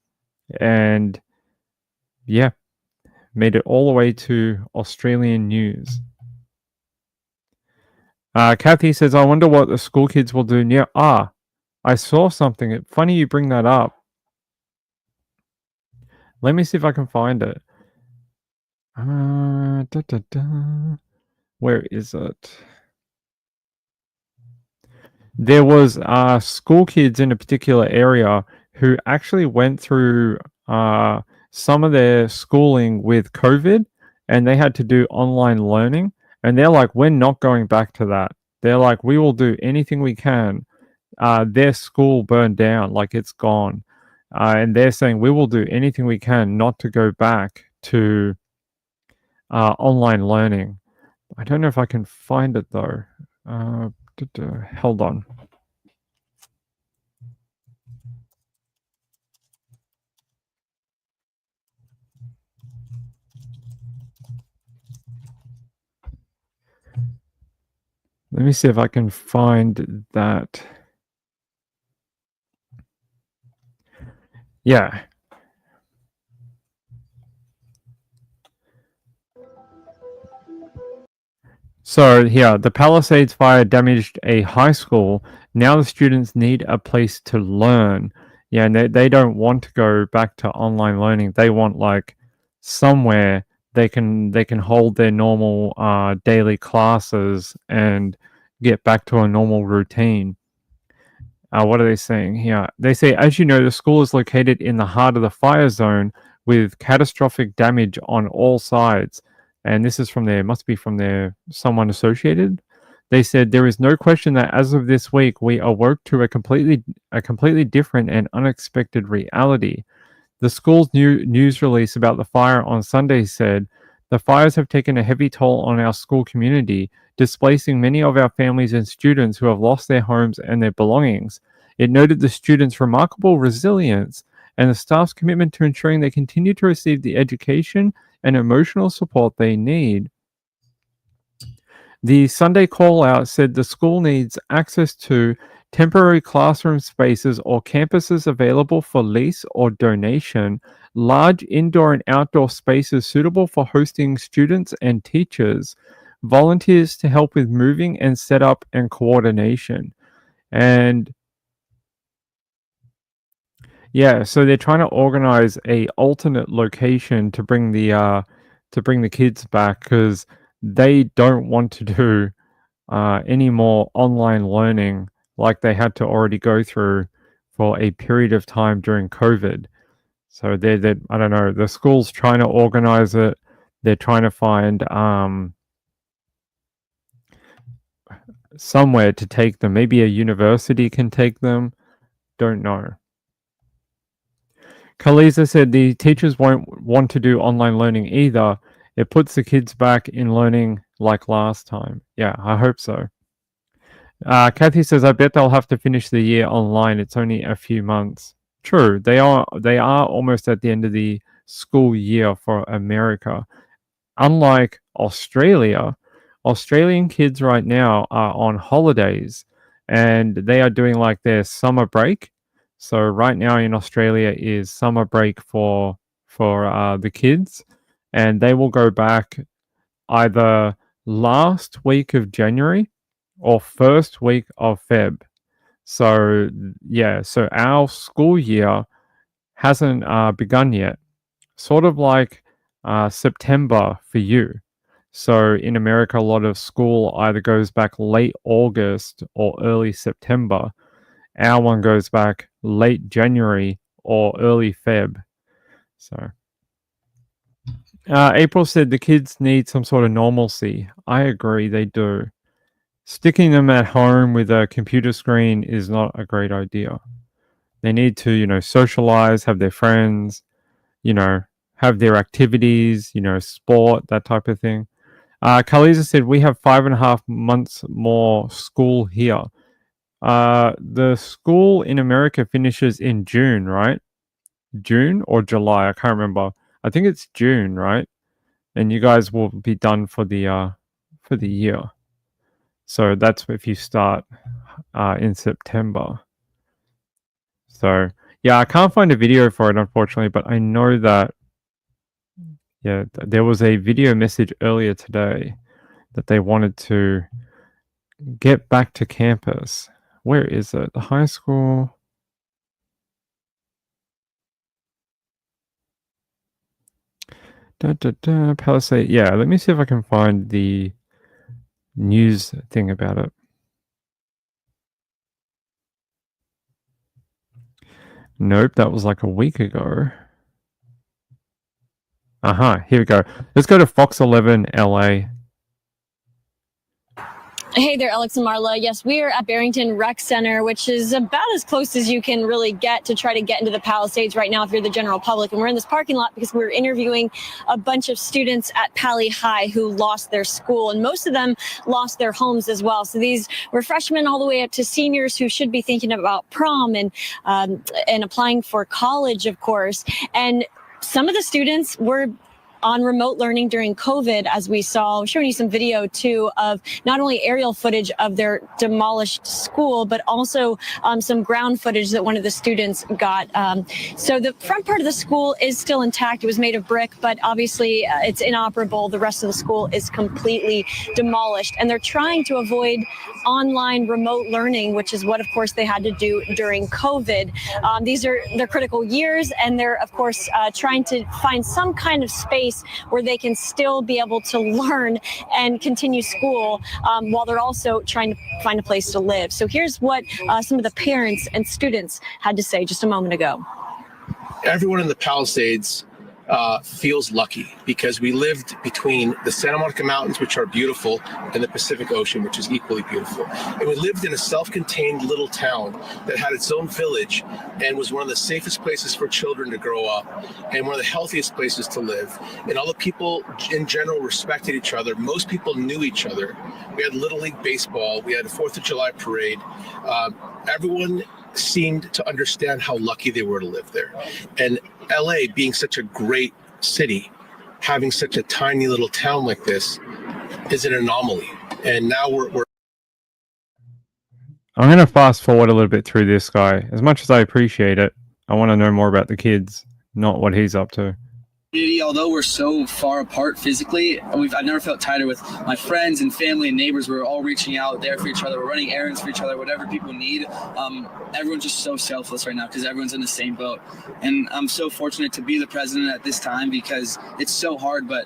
[SPEAKER 1] and yeah, made it all the way to Australian news. Kathy says, "I wonder what the school kids will do near." I saw something. Funny you bring that up. Let me see if I can find it. Where is it? There was school kids in a particular area who actually went through some of their schooling with COVID, and they had to do online learning. And they're like, "We're not going back to that." They're like, "We will do anything we can." Their school burned down, like it's gone. And they're saying, "We will do anything we can not to go back to online learning." I don't know if I can find it though. Hold on. Let me see if I can find that. Yeah. So here, the Palisades fire damaged a high school. Now the students need a place to learn. Yeah, and they don't want to go back to online learning. They want like somewhere they can hold their normal daily classes and get back to a normal routine. What are they saying here? They say, "As you know, the school is located in the heart of the fire zone with catastrophic damage on all sides." And this is from their, must be from their, someone associated. They said, "There is no question that as of this week, we awoke to a completely different and unexpected reality." The school's new news release about the fire on Sunday said, "The fires have taken a heavy toll on our school community, displacing many of our families and students who have lost their homes and their belongings." It noted the students' remarkable resilience and the staff's commitment to ensuring they continue to receive the education and emotional support they need. The Sunday call out said the school needs access to temporary classroom spaces or campuses available for lease or donation, large indoor and outdoor spaces suitable for hosting students and teachers, volunteers to help with moving and setup and coordination. And yeah, so they're trying to organize a alternate location to bring the kids back, because they don't want to do any more online learning like they had to already go through for a period of time during COVID. So they're I don't know, the school's trying to organize it. They're trying to find somewhere to take them. Maybe a university can take them. Don't know. Kaliza said the teachers won't want to do online learning either. It puts the kids back in learning like last time. Yeah, I hope so. Kathy says, "I bet they'll have to finish the year online. It's only a few months." True, they are almost at the end of the school year for America. Unlike Australia, Australian kids right now are on holidays, and they are doing like their summer break. So right now in Australia is summer break for the kids, and they will go back either last week of January or first week of Feb. So yeah, so our school year hasn't begun yet. Sort of like September for you. So in America, a lot of school either goes back late August or early September. Our one goes back late January or early Feb. So April said the kids need some sort of normalcy. I agree, they do. Sticking them at home with a computer screen is not a great idea. They need to, socialize, have their friends, have their activities, sport, that type of thing. Kaliza said, we have 5.5 months more school here. The school in America finishes in June, right? June or July? I can't remember. I think it's June, right? And you guys will be done for the year. So that's if you start in September. So yeah, I can't find a video for it, unfortunately, but I know that there was a video message earlier today that they wanted to get back to campus. Where is it? The high school. Palisades. Yeah, let me see if I can find the news thing about it. Nope, that was like a week ago. Here we go. Let's go to Fox 11 LA.
[SPEAKER 10] Hey there, Alex and Marla. Yes, we are at Barrington Rec Center, which is about as close as you can really get to try to get into the Palisades right now if you're the general public. And we're in this parking lot because we're interviewing a bunch of students at Pali High who lost their school, and most of them lost their homes as well. So these were freshmen all the way up to seniors who should be thinking about prom and applying for college, of course. And some of the students were on remote learning during COVID, as we saw. I'm showing you some video too of not only aerial footage of their demolished school, but also some ground footage that one of the students got. So the front part of the school is still intact. It was made of brick, but obviously it's inoperable. The rest of the school is completely demolished, and they're trying to avoid online remote learning, which is what, of course, they had to do during COVID. These are their critical years, and they're, of course, trying to find some kind of space where they can still be able to learn and continue school while they're also trying to find a place to live. So here's what some of the parents and students had to say just a moment ago.
[SPEAKER 11] Everyone in the Palisades feels lucky because we lived between the Santa Monica Mountains, which are beautiful, and the Pacific Ocean, which is equally beautiful. And we lived in a self-contained little town that had its own village and was one of the safest places for children to grow up and one of the healthiest places to live. And all the people in general respected each other. Most people knew each other. We had Little League Baseball. We had a 4th of July parade. Everyone seemed to understand how lucky they were to live there. And LA being such a great city, having such a tiny little town like this is an anomaly. And now we're
[SPEAKER 1] I'm going to fast forward a little bit through this guy. As much as I appreciate it, I want to know more about the kids, not what he's up to.
[SPEAKER 12] Although we're so far apart physically, I've never felt tighter with my friends and family and neighbors. We're all reaching out there for each other. We're running errands for each other, whatever people need. Everyone's just so selfless right now because everyone's in the same boat. And I'm so fortunate to be the president at this time because it's so hard, but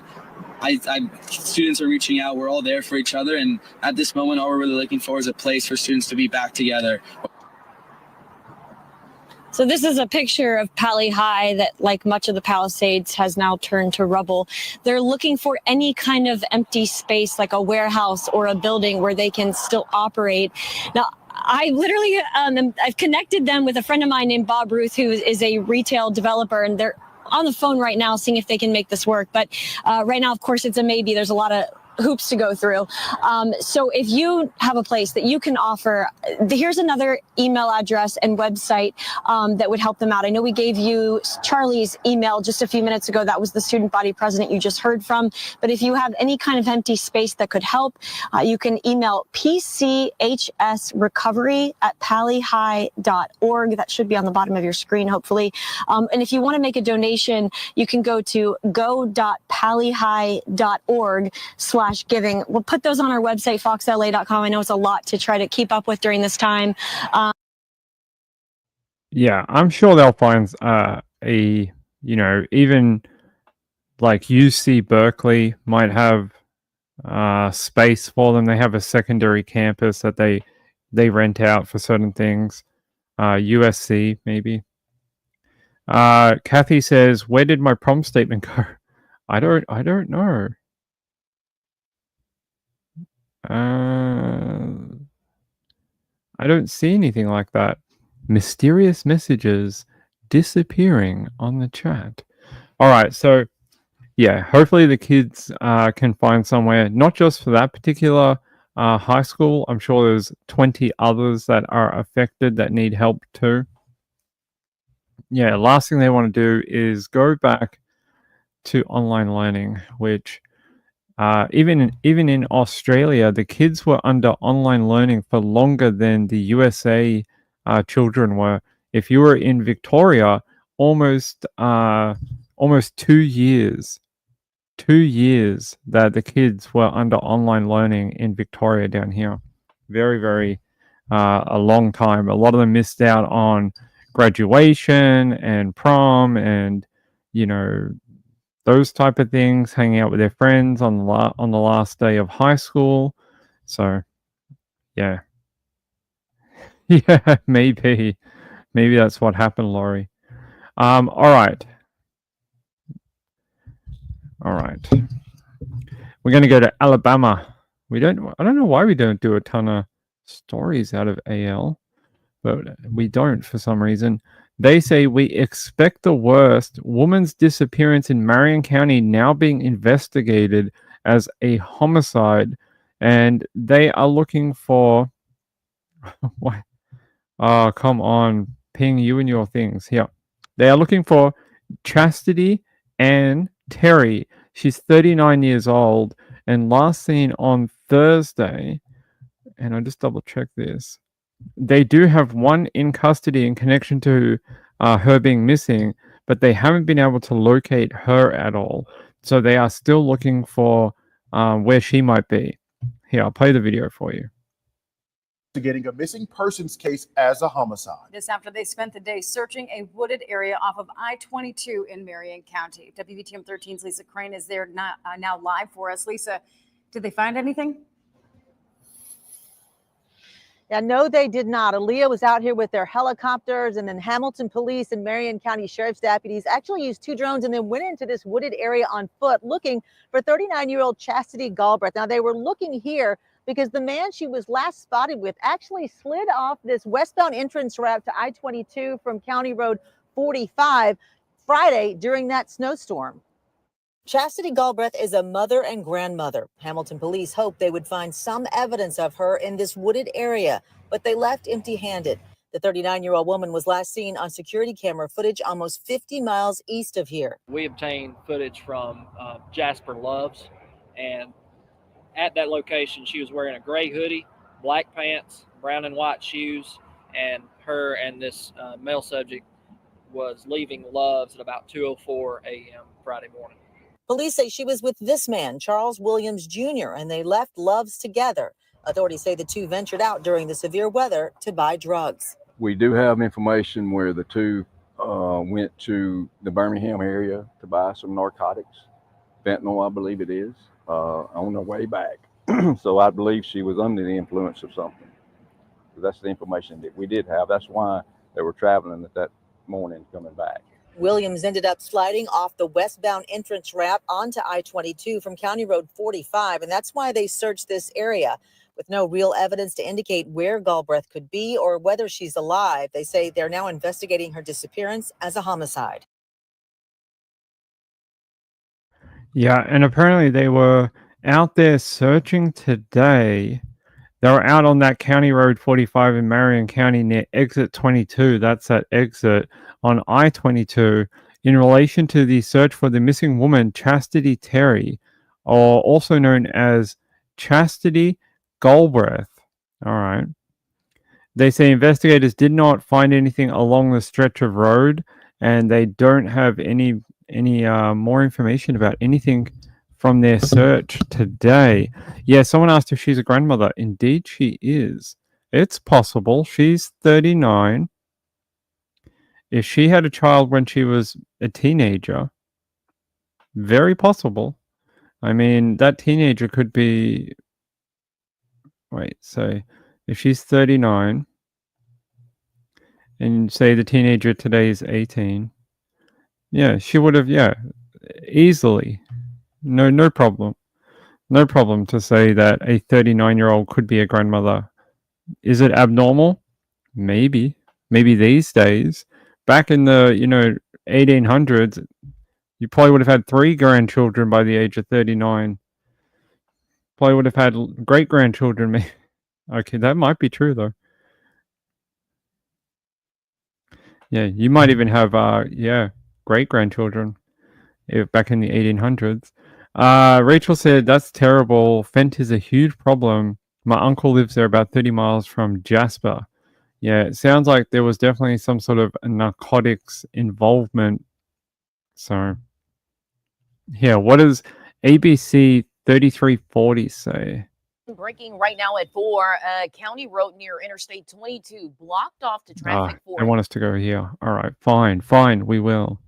[SPEAKER 12] students are reaching out. We're all there for each other. And at this moment, all we're really looking for is a place for students to be back together.
[SPEAKER 10] So this is a picture of Pali High that, like much of the Palisades, has now turned to rubble. They're looking for any kind of empty space, like a warehouse or a building where they can still operate. Now, I literally, I've connected them with a friend of mine named Bob Ruth, who is a retail developer, and they're on the phone right now seeing if they can make this work. But right now, of course, it's a maybe. There's a lot of hoops to go through. So if you have a place that you can offer, here's another email address and website that would help them out. I know we gave you Charlie's email just a few minutes ago. That was the student body president you just heard from. But if you have any kind of empty space that could help, you can email pchsrecovery@palihigh.org. That should be on the bottom of your screen, hopefully. And if you want to make a donation, you can go to go.palihigh.org/giving. We'll put those on our website, foxla.com. I know it's a lot to try to keep up with during this time.
[SPEAKER 1] Yeah, I'm sure they'll find even like UC Berkeley might have space for them. They have a secondary campus that they rent out for certain things. USC maybe. Kathy says, "Where did my prom statement go?" I don't know. I don't see anything like that. Mysterious messages disappearing on the chat. All right, so yeah, hopefully the kids can find somewhere, not just for that particular high school. I'm sure there's 20 others that are affected that need help too. Yeah, last thing they want to do is go back to online learning, which even in Australia, the kids were under online learning for longer than the USA children were. If you were in Victoria, almost 2 years. 2 years that the kids were under online learning in Victoria down here. Very, very a long time. A lot of them missed out on graduation and prom and, you know, those type of things, hanging out with their friends on the last day of high school. So, yeah. Yeah, maybe. Maybe that's what happened, Laurie. All right. All right. We're going to go to Alabama. I don't know why we don't do a ton of stories out of AL, but we don't for some reason. They say we expect the worst. Woman's disappearance in Marion County now being investigated as a homicide, and they are looking for. What? Oh, come on, ping you and your things here. They are looking for Chastity and Terry. She's 39 years old and last seen on Thursday. And I just double check this. They do have one in custody in connection to her being missing, but they haven't been able to locate her at all. So they are still looking for where she might be. Here, I'll play the video for you.
[SPEAKER 13] Investigating a missing persons case as a homicide.
[SPEAKER 14] This after they spent the day searching a wooded area off of I-22 in Marion County. WVTM 13's Lisa Crane is there now live for us. Lisa, did they find anything?
[SPEAKER 15] Yeah, no, they did not. Aaliyah was out here with their helicopters, and then Hamilton Police and Marion County Sheriff's deputies actually used 2 drones and then went into this wooded area on foot looking for 39-year-old Chastity Galbraith. Now, they were looking here because the man she was last spotted with actually slid off this westbound entrance route to I-22 from County Road 45 Friday during that snowstorm. Chastity Galbraith is a mother and grandmother. Hamilton police hoped they would find some evidence of her in this wooded area, but they left empty-handed. The 39-year-old woman was last seen on security camera footage almost 50 miles east of here.
[SPEAKER 16] We obtained footage from Jasper Loves, and at that location, she was wearing a gray hoodie, black pants, brown and white shoes, and her and this male subject was leaving Loves at about 2:04 a.m. Friday morning.
[SPEAKER 15] Police say she was with this man, Charles Williams Jr., and they left Loves together. Authorities say the two ventured out during the severe weather to buy drugs.
[SPEAKER 17] We do have information where the two went to the Birmingham area to buy some narcotics, fentanyl, I believe it is, on their way back. So I believe she was under the influence of something. So that's the information that we did have. That's why they were traveling at that morning coming back.
[SPEAKER 15] Williams ended up sliding off the westbound entrance ramp onto I-22 from County Road 45, and that's why they searched this area. With no real evidence to indicate where Galbraith could be or whether she's alive, they say they're now investigating her disappearance as a homicide.
[SPEAKER 1] Yeah, and apparently they were out there searching today. They were out on that County Road 45 in Marion County near exit 22. That's that exit on I-22 in relation to the search for the missing woman, Chastity Terry, or also known as Chastity Galbraith. All right. They say investigators did not find anything along the stretch of road, and they don't have any more information about anything from their search today. Yeah, someone asked if she's a grandmother. Indeed, she is. It's possible. She's 39. If she had a child when she was a teenager, very possible. I mean, that teenager could be... Wait, so if she's 39, and say the teenager today is 18, yeah, she would have, yeah, easily No problem. No problem to say that a 39-year-old could be a grandmother. Is it abnormal? Maybe. Maybe these days. Back in the, 1800s, you probably would have had 3 grandchildren by the age of 39. Probably would have had great-grandchildren. Okay, that might be true, though. Yeah, you might even have, great-grandchildren back in the 1800s. Rachel said, that's terrible. Fent is a huge problem. My uncle lives there about 30 miles from Jasper. Yeah, it sounds like there was definitely some sort of narcotics involvement. So, yeah, what does ABC 3340 say?
[SPEAKER 2] Breaking right now at 4, county road near Interstate 22 blocked off to traffic
[SPEAKER 1] They want us to go here. All right, fine, we will.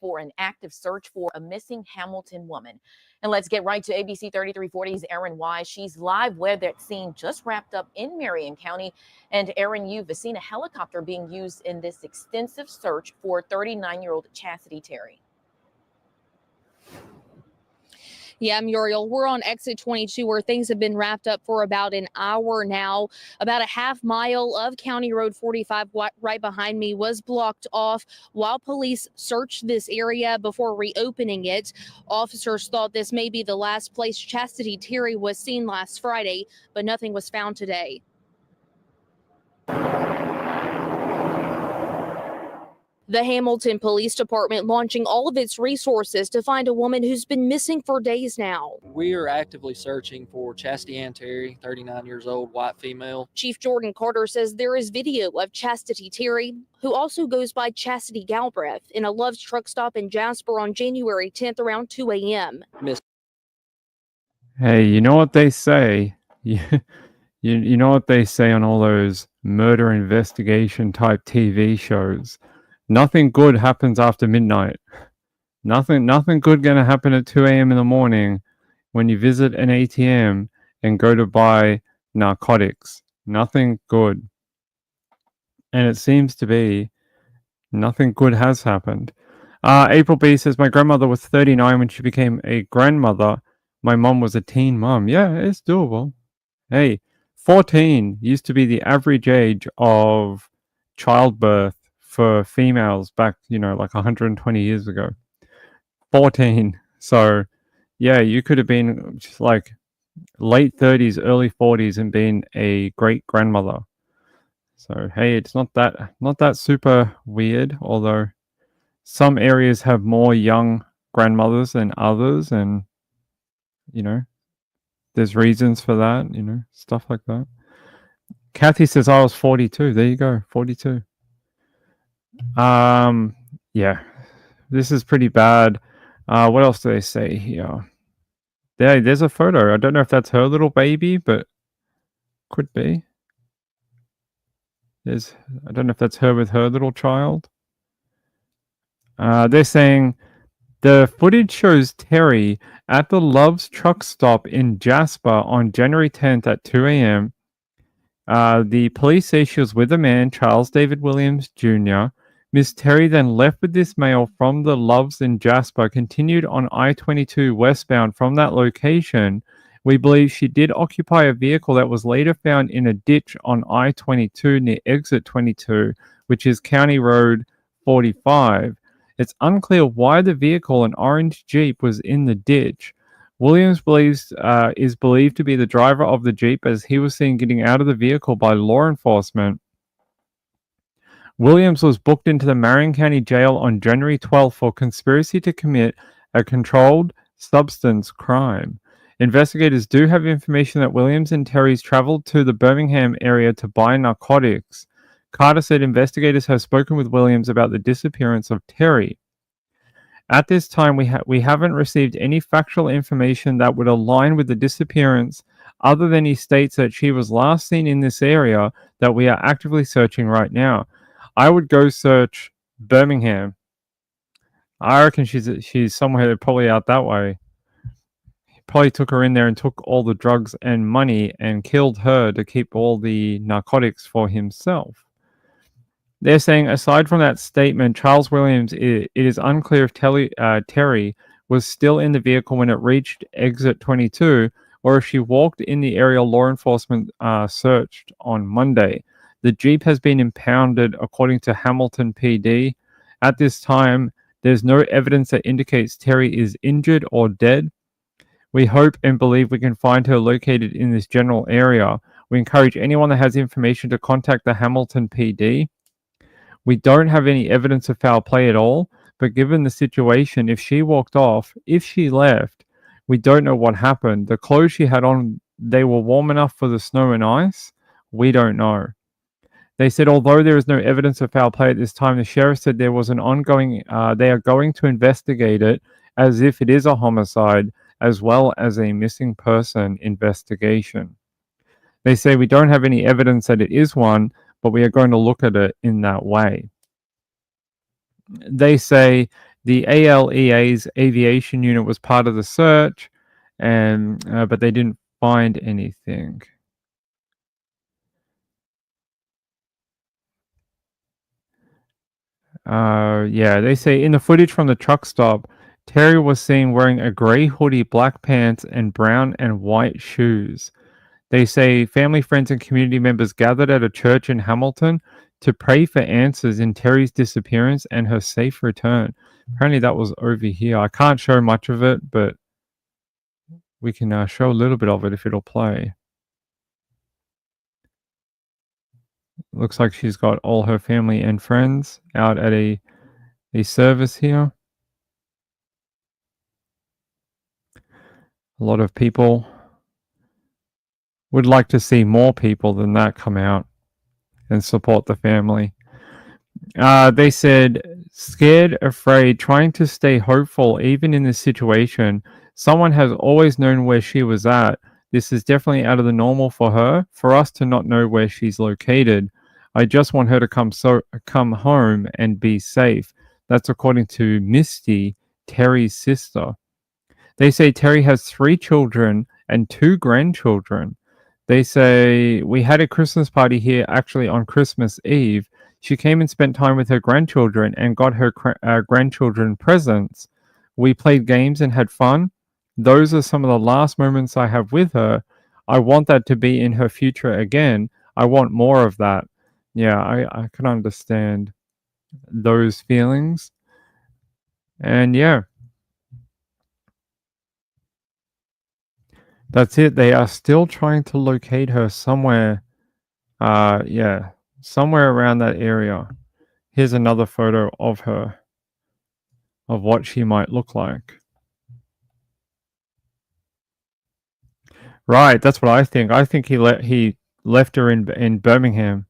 [SPEAKER 2] For an active search for a missing Hamilton woman. And let's get right to ABC 3340's Erin Wise. She's live where that scene just wrapped up in Marion County. And Erin, you've seen a helicopter being used in this extensive search for 39-year-old Chastity Terry.
[SPEAKER 18] Yeah, Muriel, we're on exit 22 where things have been wrapped up for about an hour now. About a half mile of County Road 45 right behind me was blocked off while police searched this area before reopening it. Officers thought this may be the last place Chastity Terry was seen last Friday, but nothing was found today. The Hamilton Police Department launching all of its resources to find a woman who's been missing for days now.
[SPEAKER 16] We are actively searching for Chastity Ann Terry, 39 years old, white female.
[SPEAKER 18] Chief Jordan Carter says there is video of Chastity Terry, who also goes by Chastity Galbraith, in a Love's truck stop in Jasper on January 10th around 2 a.m.
[SPEAKER 1] Hey, you know what they say? You know what they say on all those murder investigation type TV shows? Nothing good happens after midnight. Nothing good gonna happen at 2 a.m. in the morning when you visit an ATM and go to buy narcotics. Nothing good. And it seems to be nothing good has happened. April B says, my grandmother was 39 when she became a grandmother. My mom was a teen mom. Yeah, it's doable. Hey, 14 used to be the average age of childbirth for females back, like 120 years ago. 14. So, yeah, you could have been just like late 30s, early 40s and been a great grandmother. So, hey, it's not that super weird, although some areas have more young grandmothers than others, and there's reasons for that, stuff like that. Kathy says I was 42. There you go, 42. Yeah, this is pretty bad. What else do they say here? There's a photo. I don't know if that's her little baby, but could be. I don't know if that's her with her little child. They're saying the footage shows Terry at the Love's truck stop in Jasper on January 10th at 2 a.m. The police say she was with a man, Charles David Williams Jr. Miss Terry then left with this male from the Loves in Jasper, continued on I-22 westbound from that location. We believe she did occupy a vehicle that was later found in a ditch on I-22 near exit 22, which is County Road 45. It's unclear why the vehicle, an orange Jeep, was in the ditch. Williams is believed to be the driver of the Jeep, as he was seen getting out of the vehicle by law enforcement. Williams was booked into the Marion County Jail on January 12th for conspiracy to commit a controlled substance crime. Investigators do have information that Williams and Terry's traveled to the Birmingham area to buy narcotics. Carter said investigators have spoken with Williams about the disappearance of Terry. At this time, we haven't received any factual information that would align with the disappearance, other than he states that she was last seen in this area that we are actively searching right now. I would go search Birmingham. I reckon she's somewhere probably out that way. He probably took her in there and took all the drugs and money and killed her to keep all the narcotics for himself. They're saying, aside from that statement, Charles Williams, it is unclear if Terry was still in the vehicle when it reached exit 22, or if she walked in the area law enforcement searched on Monday. The Jeep has been impounded, according to Hamilton PD. At this time, there's no evidence that indicates Terry is injured or dead. We hope and believe we can find her located in this general area. We encourage anyone that has information to contact the Hamilton PD. We don't have any evidence of foul play at all, but given the situation, if she walked off, if she left, we don't know what happened. The clothes she had on, they were warm enough for the snow and ice? We don't know. They said, although there is no evidence of foul play at this time, the sheriff said there was an ongoing, they are going to investigate it as if it is a homicide, as well as a missing person investigation. They say we don't have any evidence that it is one, but we are going to look at it in that way. They say the ALEA's aviation unit was part of the search, and but they didn't find anything. Yeah, they say in the footage from the truck stop, Terry was seen wearing a gray hoodie, black pants, and brown and white shoes. They say family, friends, and community members gathered at a church in Hamilton to pray for answers in Terry's disappearance and her safe return. Apparently that was over here. I can't show much of it, but we can show a little bit of it if it'll play. Looks like she's got all her family and friends out at a service here. A lot of people. Would like to see more people than that come out and support the family. They said, scared, afraid, trying to stay hopeful even in this situation. Someone has always known where she was at. This is definitely out of the normal for her, for us to not know where she's located. I just want her to come home and be safe. That's according to Misty, Terry's sister. They say Terry has 3 children and 2 grandchildren. They say, we had a Christmas party here actually on Christmas Eve. She came and spent time with her grandchildren and got her grandchildren presents. We played games and had fun. Those are some of the last moments I have with her. I want that to be in her future again. I want more of that. Yeah, I can understand those feelings. And yeah. That's it. They are still trying to locate her somewhere. Yeah, somewhere around that area. Here's another photo of her, of what she might look like. Right, that's what I think. I think he left her in Birmingham.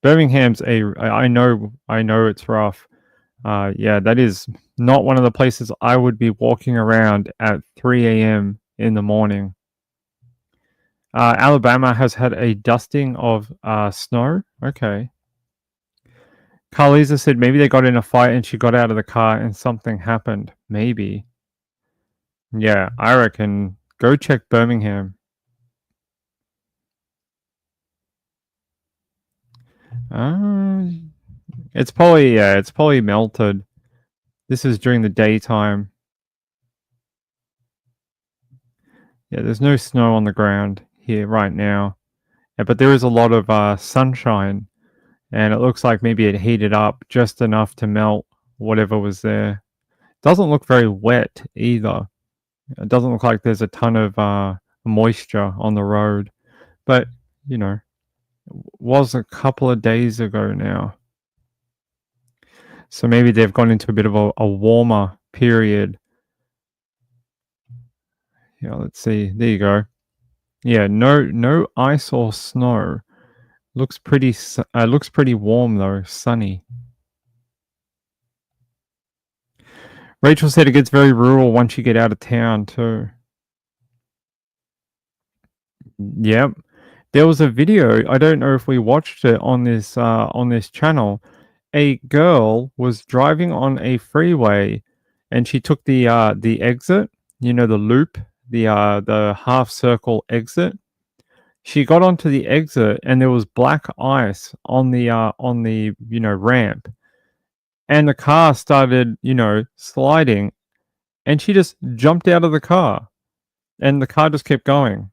[SPEAKER 1] Birmingham's I know it's rough. Yeah, that is not one of the places I would be walking around at 3 a.m. in the morning. Alabama has had a dusting of snow. Okay. Carlisa said maybe they got in a fight and she got out of the car and something happened. Maybe. Yeah, I reckon go check Birmingham. It's probably melted. This is during the daytime. Yeah, there's no snow on the ground here right now. Yeah, but there is a lot of sunshine. And it looks like maybe it heated up just enough to melt whatever was there. Doesn't look very wet either. It doesn't look like there's a ton of moisture on the road. But, you know, was a couple of days ago now. So maybe they've gone into a bit of a warmer period. Yeah, let's see. There you go. Yeah, no ice or snow. Looks pretty warm though, sunny. Rachel said it gets very rural once you get out of town too. Yep. There was a video, I don't know if we watched it on this channel. A girl was driving on a freeway and she took the exit, you know, the loop, the half circle exit. She got onto the exit and there was black ice on the ramp, and the car started sliding, and she just jumped out of the car, and the car just kept going.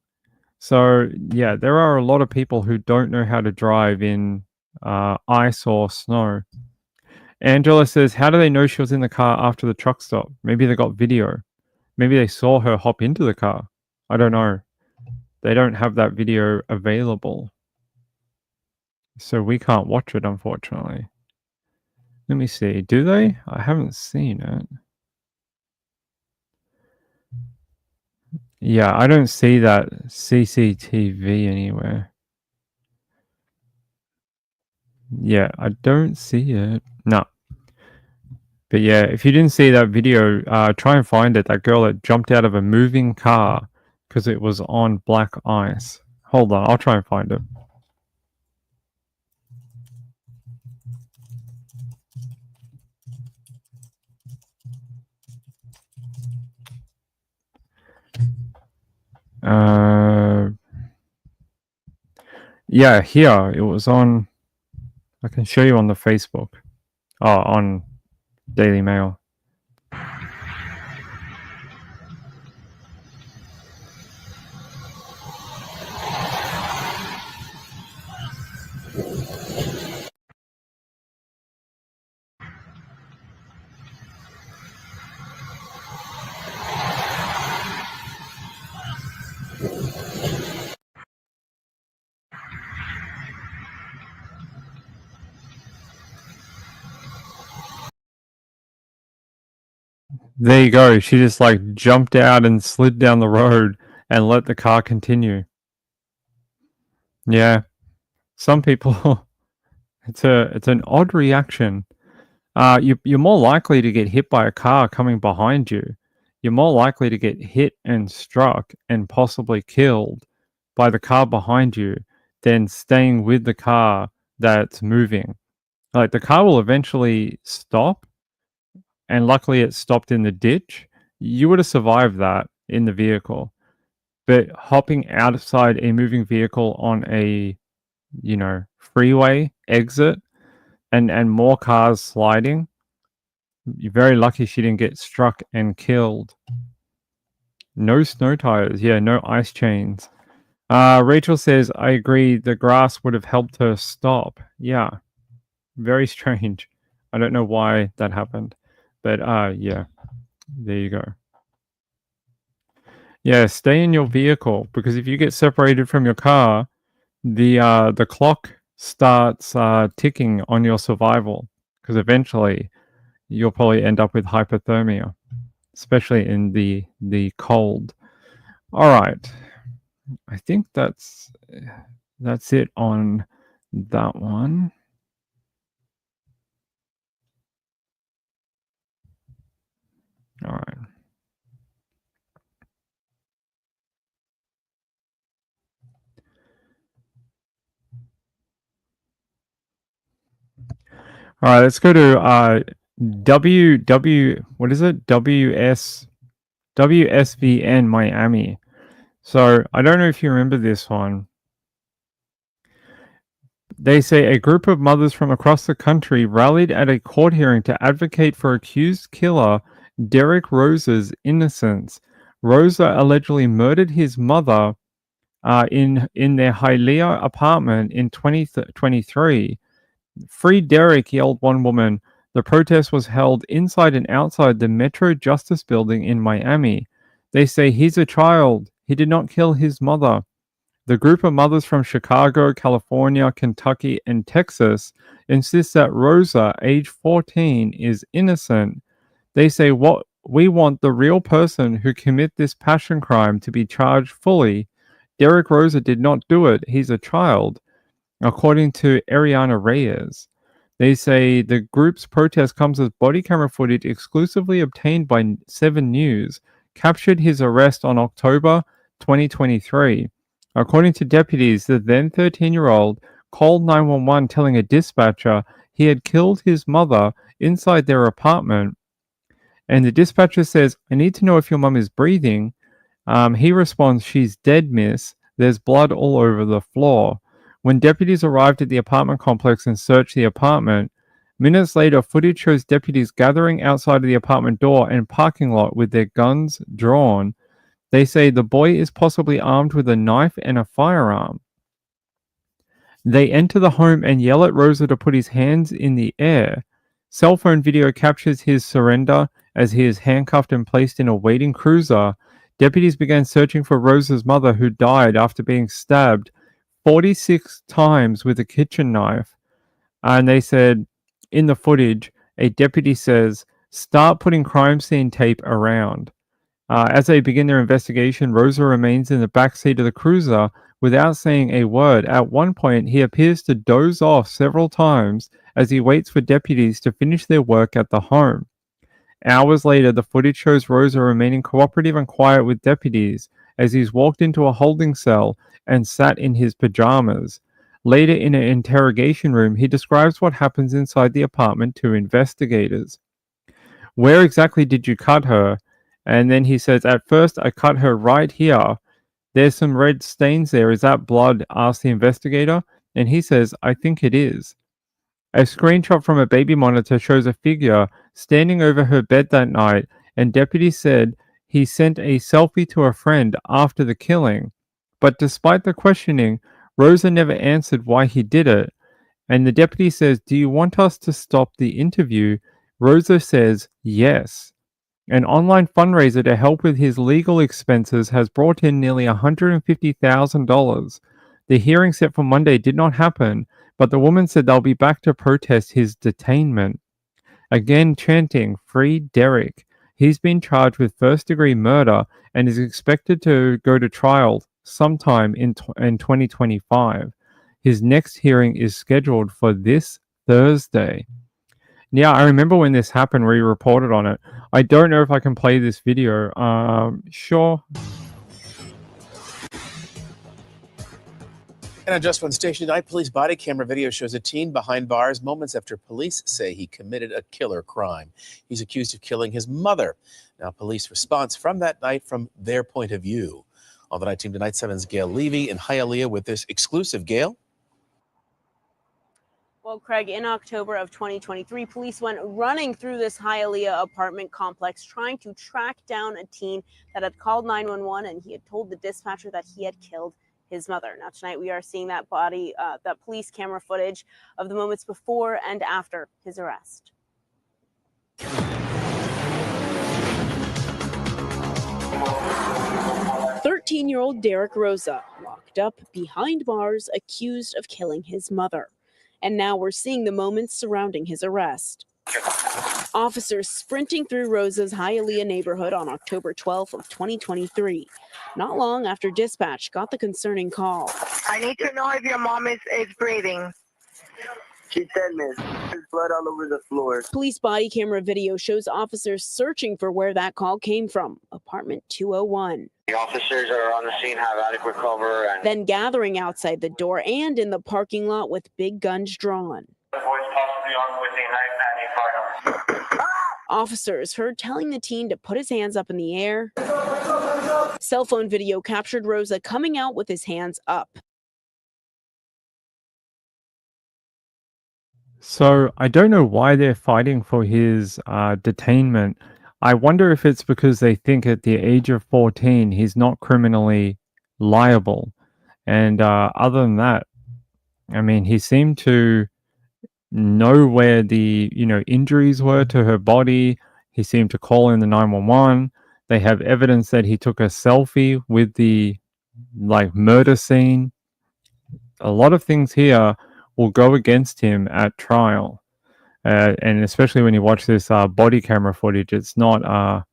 [SPEAKER 1] So yeah, there are a lot of people who don't know how to drive in ice or snow. Angela says, how do they know she was in the car after the truck stop? Maybe they got video. Maybe they saw her hop into the car. I don't know. They don't have that video available, so we can't watch it, unfortunately. Let me see. Do they? I haven't seen it. Yeah, I don't see that CCTV anywhere. Yeah, I don't see it. No. But yeah, if you didn't see that video, try and find it. That girl that jumped out of a moving car because it was on black ice. Hold on, I'll try and find it. Yeah, here it was on. I can show you on the Facebook. Oh, on Daily Mail. There you go. She just like jumped out and slid down the road and let the car continue. Yeah. Some people it's an odd reaction. You're more likely to get hit by a car coming behind you. You're more likely to get hit and struck and possibly killed by the car behind you than staying with the car that's moving. Like the car will eventually stop, and luckily it stopped in the ditch. You would have survived that in the vehicle. But hopping outside a moving vehicle on a, freeway exit and more cars sliding, you're very lucky she didn't get struck and killed. No snow tires. Yeah, no ice chains. Rachel says, I agree, the grass would have helped her stop. Yeah. Very strange. I don't know why that happened. But yeah. There you go. Yeah, stay in your vehicle, because if you get separated from your car, the clock starts ticking on your survival, because eventually you'll probably end up with hypothermia, especially in the cold. All right. I think that's it on that one. All right. All right, let's go to what is it? WSVN Miami. So I don't know if you remember this one. They say a group of mothers from across the country rallied at a court hearing to advocate for accused killer Derek Rosa's innocence. Rosa allegedly murdered his mother in their Hialeah apartment in 2023. Free Derek, yelled one woman. The protest was held inside and outside the Metro Justice Building in Miami. They say he's a child. He did not kill his mother. The group of mothers from Chicago, California, Kentucky, and Texas insists that Rosa, age 14, is innocent. They say we want the real person who committed this passion crime to be charged fully. Derek Rosa did not do it. He's a child, according to Ariana Reyes. They say the group's protest comes as body camera footage exclusively obtained by 7 News captured his arrest on October 2023. According to deputies, the then 13-year-old called 911 telling a dispatcher he had killed his mother inside their apartment. And the dispatcher says, I need to know if your mum is breathing. He responds, she's dead, miss. There's blood all over the floor. When deputies arrived at the apartment complex and searched the apartment, minutes later, footage shows deputies gathering outside of the apartment door and parking lot with their guns drawn. They say the boy is possibly armed with a knife and a firearm. They enter the home and yell at Rosa to put his hands in the air. Cell phone video captures his surrender as he is handcuffed and placed in a waiting cruiser. Deputies began searching for Rosa's mother, who died after being stabbed 46 times with a kitchen knife. And they said in the footage, a deputy says, "Start putting crime scene tape around." As they begin their investigation, Rosa remains in the back seat of the cruiser without saying a word. At one point, he appears to doze off several times as he waits for deputies to finish their work at the home. Hours later, the footage shows Rosa remaining cooperative and quiet with deputies as he's walked into a holding cell and sat in his pajamas. Later, in an interrogation room, he describes what happens inside the apartment to investigators. "Where exactly did you cut her?" And then he says, "At first, I cut her right here. There's some red stains there. Is that blood?" asks the investigator. And he says, "I think it is." A screenshot from a baby monitor shows a figure standing over her bed that night, and deputies said he sent a selfie to a friend after the killing. But despite the questioning, Rosa never answered why he did it. And the deputy says, "Do you want us to stop the interview?" Rosa says, "Yes." An online fundraiser to help with his legal expenses has brought in nearly $150,000. The hearing set for Monday did not happen, but the woman said they'll be back to protest his detainment. Again chanting, "Free Derek." He's been charged with first-degree murder and is expected to go to trial sometime in 2025. His next hearing is scheduled for this Thursday. Yeah, I remember when this happened, we reported on it. I don't know if I can play this video. Sure.
[SPEAKER 19] And on Just One Station tonight, police body camera video shows a teen behind bars moments after police say he committed a killer crime. He's accused of killing his mother. Now, police response from that night from their point of view. On the night team tonight, 7's Gail Levy in Hialeah with this exclusive. Gail?
[SPEAKER 20] Well, Craig, in October of 2023, police went running through this Hialeah apartment complex trying to track down a teen that had called 911, and he had told the dispatcher that he had killed his mother. Now, tonight we are seeing that that police camera footage of the moments before and after his arrest. 13-year-old Derek Rosa locked up behind bars, accused of killing his mother. And now we're seeing the moments surrounding his arrest. Officers sprinting through Rosa's Hialeah neighborhood on October 12th of 2023, not long after dispatch got the concerning call.
[SPEAKER 21] I need to know if your mom is breathing. She said, "Miss, there's blood all over the floor."
[SPEAKER 20] Police body camera video shows officers searching for where that call came from, apartment 201.
[SPEAKER 21] The officers are on the scene, have adequate cover, and
[SPEAKER 20] Then gathering outside the door and in the parking lot with big guns drawn.
[SPEAKER 21] the boy's possibly armed with a knife and a firearm.
[SPEAKER 20] Officers heard telling the teen to put his hands up in the air. Cell phone video captured Rosa coming out with his hands up.
[SPEAKER 1] So I don't know why they're fighting for his detainment. I wonder if it's because they think at the age of 14 he's not criminally liable. And other than that, I mean, he seemed to know where the injuries were to her body. He seemed to call in the 911. They have evidence that he took a selfie with the murder scene. A lot of things here will go against him at trial, and especially when you watch this body camera footage, it's not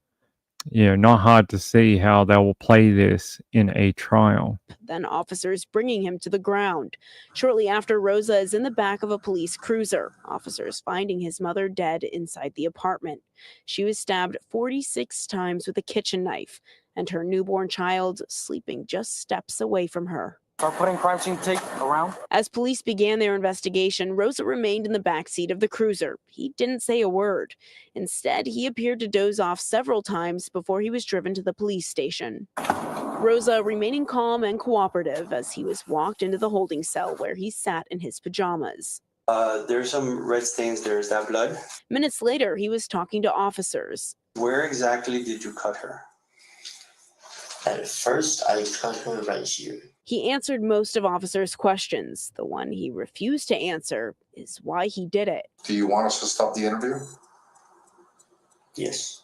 [SPEAKER 1] not hard to see how they will play this in a trial.
[SPEAKER 20] Then officers bringing him to the ground. Shortly after, Rosa is in the back of a police cruiser. Officers finding his mother dead inside the apartment. She was stabbed 46 times with a kitchen knife, and her newborn child sleeping just steps away from her.
[SPEAKER 3] Start putting crime scene tape around.
[SPEAKER 20] As police began their investigation, Rosa remained in the backseat of the cruiser. He didn't say a word. Instead, he appeared to doze off several times before he was driven to the police station. Rosa remaining calm and cooperative as he was walked into the holding cell where he sat in his pajamas.
[SPEAKER 22] There's some red stains there. Is that blood?
[SPEAKER 20] Minutes later, he was talking to officers.
[SPEAKER 22] Where exactly did you cut her? At first, I cut her right here.
[SPEAKER 20] He answered most of officers' questions. The one he refused to answer is why he did it.
[SPEAKER 23] Do you want us to stop the interview?
[SPEAKER 22] Yes.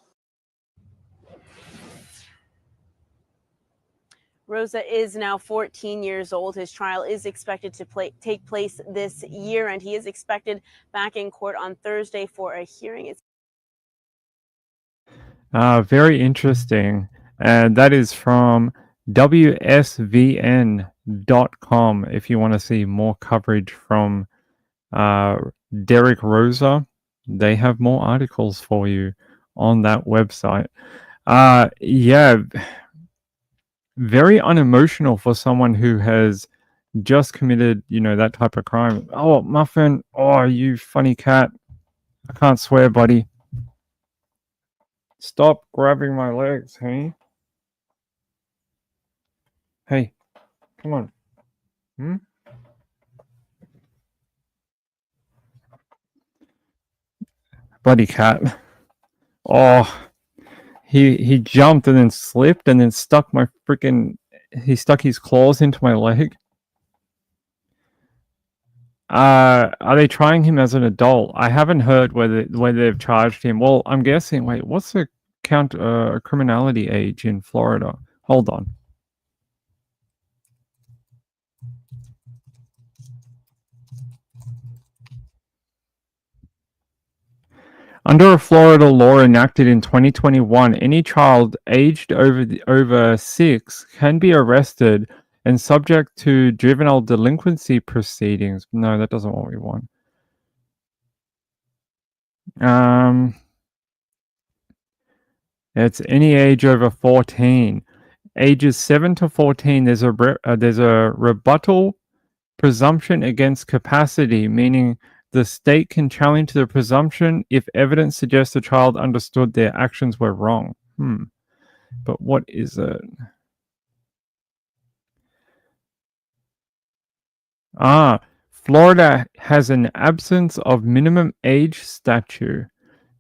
[SPEAKER 20] Rosa is now 14 years old. His trial is expected to take place this year, and he is expected back in court on Thursday for a hearing.
[SPEAKER 1] Very interesting. And that is from WSVN.com if you want to see more coverage from Derek Rosa. They have more articles for you on that website. Yeah, very unemotional for someone who has just committed, that type of crime. Oh, Muffin. Oh, you funny cat. I can't swear, buddy. Stop grabbing my legs, hey? Hey, come on. Buddy cat. Oh, he jumped and then slipped and then stuck my freaking... He stuck his claws into my leg. Are they trying him as an adult? I haven't heard whether they've charged him. Well, I'm guessing... Wait, what's the criminality age in Florida? Hold on. Under a Florida law enacted in 2021, any child aged over 6 can be arrested and subject to juvenile delinquency proceedings. No, that doesn't what we want. It's any age over 14. Ages 7 to 14, there's a rebuttal presumption against capacity, meaning the state can challenge the presumption if evidence suggests the child understood their actions were wrong. But what is it? Florida has an absence of minimum age statute.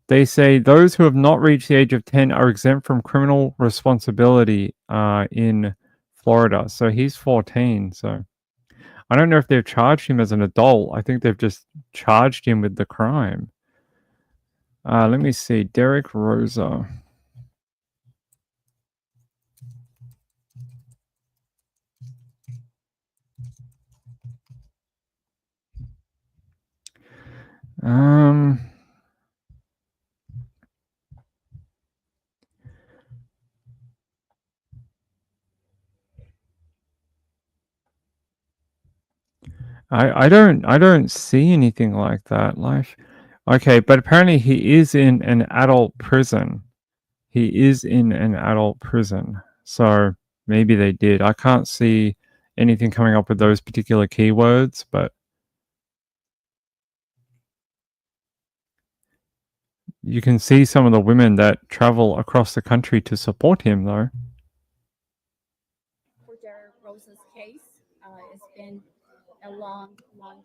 [SPEAKER 1] They say those who have not reached the age of 10 are exempt from criminal responsibility in Florida. So he's 14, so... I don't know if they've charged him as an adult. I think they've just charged him with the crime. Let me see. Derek Rosa. I don't see anything like that. Okay, but apparently he is in an adult prison. He is in an adult prison. So maybe they did. I can't see anything coming up with those particular keywords, but you can see some of the women that travel across the country to support him, though.
[SPEAKER 24] For Derek Rosa's case, it's been a long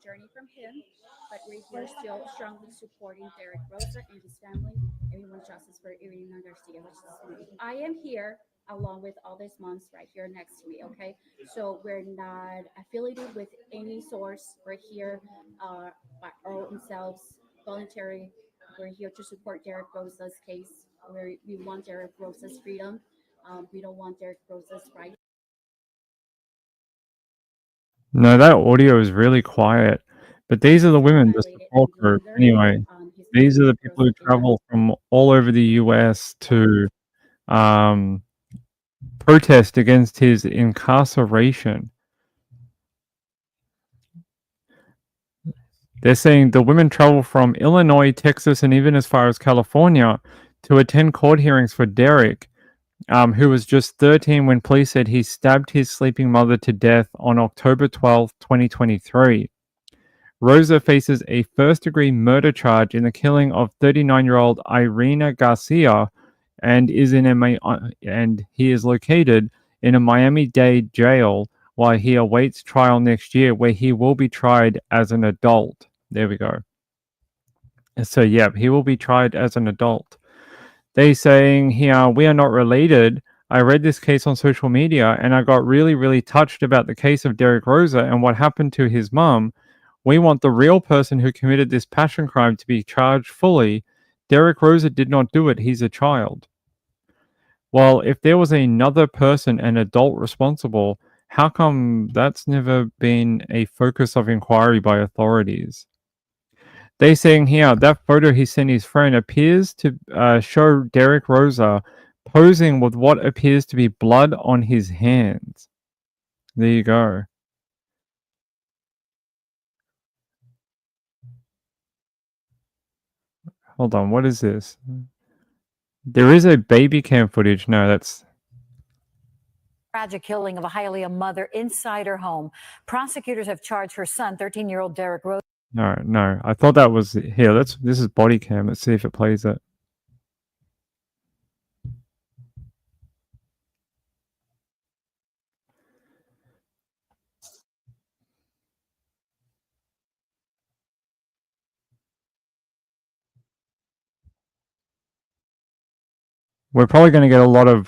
[SPEAKER 24] journey from him, but we're here still strongly supporting Derek Rosa and his family, and we want justice for Irina Garcia. I am here along with all these months right here next to me, okay? So we're not affiliated with any source. We're here by our own selves, voluntary. We're here to support Derek Rosa's case. We want Derek Rosa's freedom. We don't want Derek Rosa's right.
[SPEAKER 1] No, that audio is really quiet. But these are the women, the support group. Anyway, these are the people who travel from all over the US to protest against his incarceration. They're saying the women travel from Illinois, Texas, and even as far as California to attend court hearings for Derek. who was just 13 when police said he stabbed his sleeping mother to death on October 12, 2023. Rosa faces a first-degree murder charge in the killing of 39-year-old Irina Garcia, and he is located in a Miami-Dade jail while he awaits trial next year, where he will be tried as an adult. There we go. So, yeah, he will be tried as an adult. They saying here, we are not related. I read this case on social media and I got really, really touched about the case of Derek Rosa and what happened to his mum. We want the real person who committed this passion crime to be charged fully. Derek Rosa did not do it. He's a child. Well, if there was another person, an adult responsible, how come that's never been a focus of inquiry by authorities? They saying here that photo he sent his friend appears to show Derek Rosa posing with what appears to be blood on his hands. There you go. Hold on, what is this? There is a baby cam footage. No, that's...
[SPEAKER 4] Tragic killing of a Hialeah mother inside her home. Prosecutors have charged her son, 13-year-old Derek Rosa.
[SPEAKER 1] No. I thought that was... Here, this is body cam. Let's see if it plays it. We're probably going to get a lot of...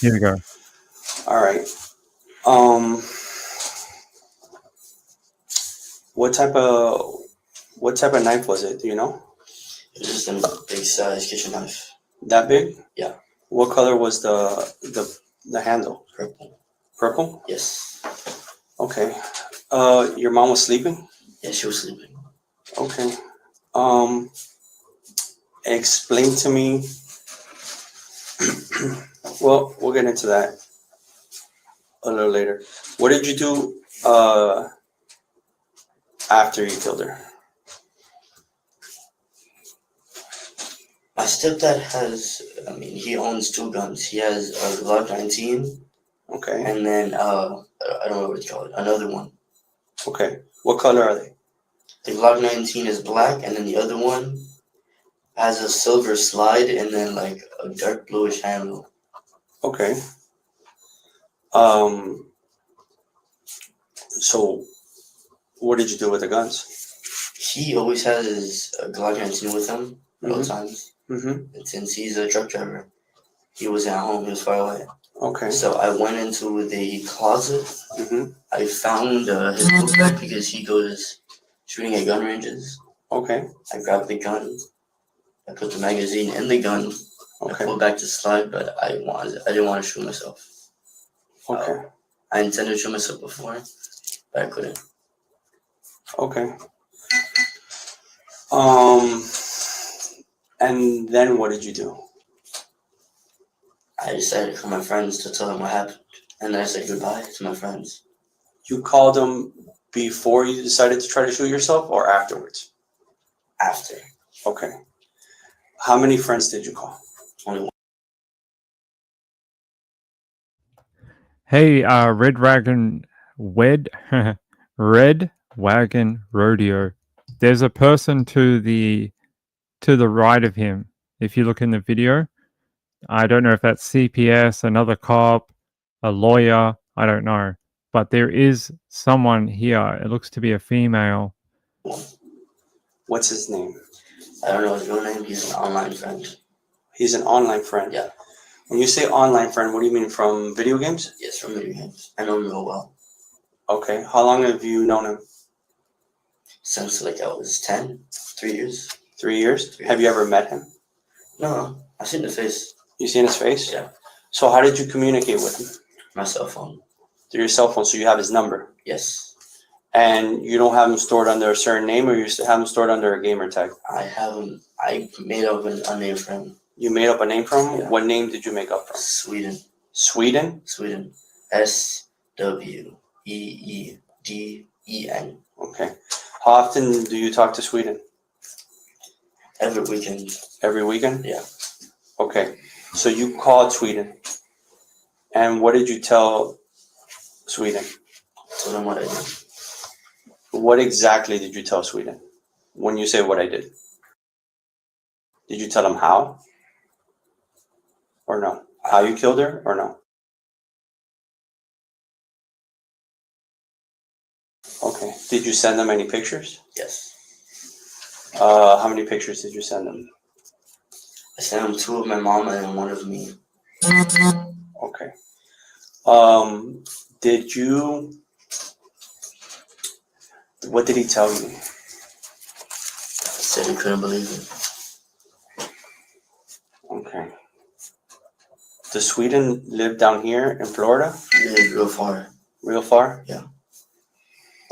[SPEAKER 1] here we go.
[SPEAKER 22] All right. What type of knife was it? Do you know? It was just a big size kitchen knife. That big? Yeah. What color was the handle? Purple. Purple? Yes. Okay. Your mom was sleeping? Yeah, she was sleeping. Okay. Explain to me. Well, we'll get into that a little later. What did you do after you killed her? My stepdad he owns 2 guns. He has a Glock 19. Okay. And then, I don't know what to call it, another one. Okay. What color are they? The Glock 19 is black, and then the other one has a silver slide and then like a dark bluish handle. Okay. So what did you do with the guns? He always has his Glock 19 with him at all times. Mm-hmm. And since he's a truck driver, he wasn't at home, he was far away. Okay. So I went into the closet. Mm-hmm. I found his book bag because he goes shooting at gun ranges. Okay. I grabbed the gun. I put the magazine in the gun. Okay. I pulled back the slide, but I didn't want to shoot myself. Okay. I intended to shoot myself before, but I couldn't. Okay. And then what did you do? I decided to call my friends to tell them what happened, and then I said goodbye to my friends. You called them before you decided to try to shoot yourself, or afterwards? After. Okay. How many friends did you call? Only one.
[SPEAKER 1] Hey, Red Wagon Rodeo. There's a person to the right of him. If you look in the video, I don't know if that's CPS, another cop, a lawyer. I don't know, but there is someone here. It looks to be a female.
[SPEAKER 22] What's his name? I don't know his real name. He's an online friend. He's an online friend? Yeah. When you say online friend, what do you mean, from video games? Yes, from video games. I know him real well. Okay. How long have you known him? Since I was 10, 3 years. 3 years? 3 years. Have you ever met him? No, I've seen his face. You've seen his face? Yeah. So how did you communicate with him? My cell phone. Through your cell phone, so you have his number? Yes. And you don't have him stored under a certain name, or you have him stored under a gamer tag? I have him. I made up a name for him. You made up a name for him? Yeah. What name did you make up for him? Sweden. Sweden? Sweden. SWEEDEN. Okay. How often do you talk to Sweden? Every weekend. Every weekend? Yeah. Okay. So you called Sweden. And what did you tell Sweden?
[SPEAKER 21] Told them what I did.
[SPEAKER 22] What exactly did you tell Sweden when you say what I did? Did you tell them how? Or no? How you killed her or no? Okay. Did you send them any pictures?
[SPEAKER 21] Yes.
[SPEAKER 22] How many pictures did you send them?
[SPEAKER 21] I sent them 2 of my mom and 1 of me.
[SPEAKER 22] Okay. Did you? What did he tell you?
[SPEAKER 21] He said he couldn't believe it.
[SPEAKER 22] Okay. Does Sweden live down here in Florida?
[SPEAKER 21] He lives real far.
[SPEAKER 22] Real far?
[SPEAKER 21] Yeah.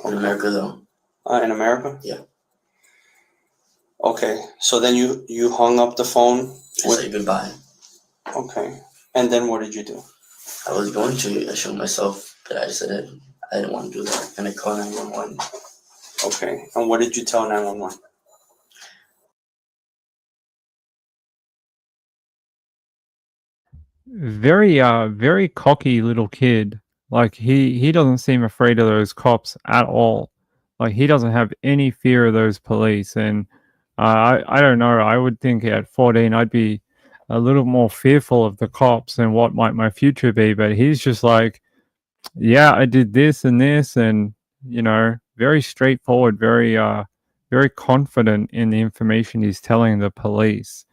[SPEAKER 21] In America, though.
[SPEAKER 22] In America?
[SPEAKER 21] Yeah.
[SPEAKER 22] Okay. So then you hung up the phone.
[SPEAKER 21] I said goodbye.
[SPEAKER 22] Okay. And then what did you do?
[SPEAKER 21] I was going to show myself, but I said I didn't want to do that, and I called 911.
[SPEAKER 22] Okay. And what did you tell 911?
[SPEAKER 1] Very cocky little kid. Like he doesn't seem afraid of those cops at all. Like he doesn't have any fear of those police. And I don't know. I would think at 14 I'd be a little more fearful of the cops and what might my future be. But he's just like, yeah, I did this and this, and very straightforward, very confident in the information he's telling the police.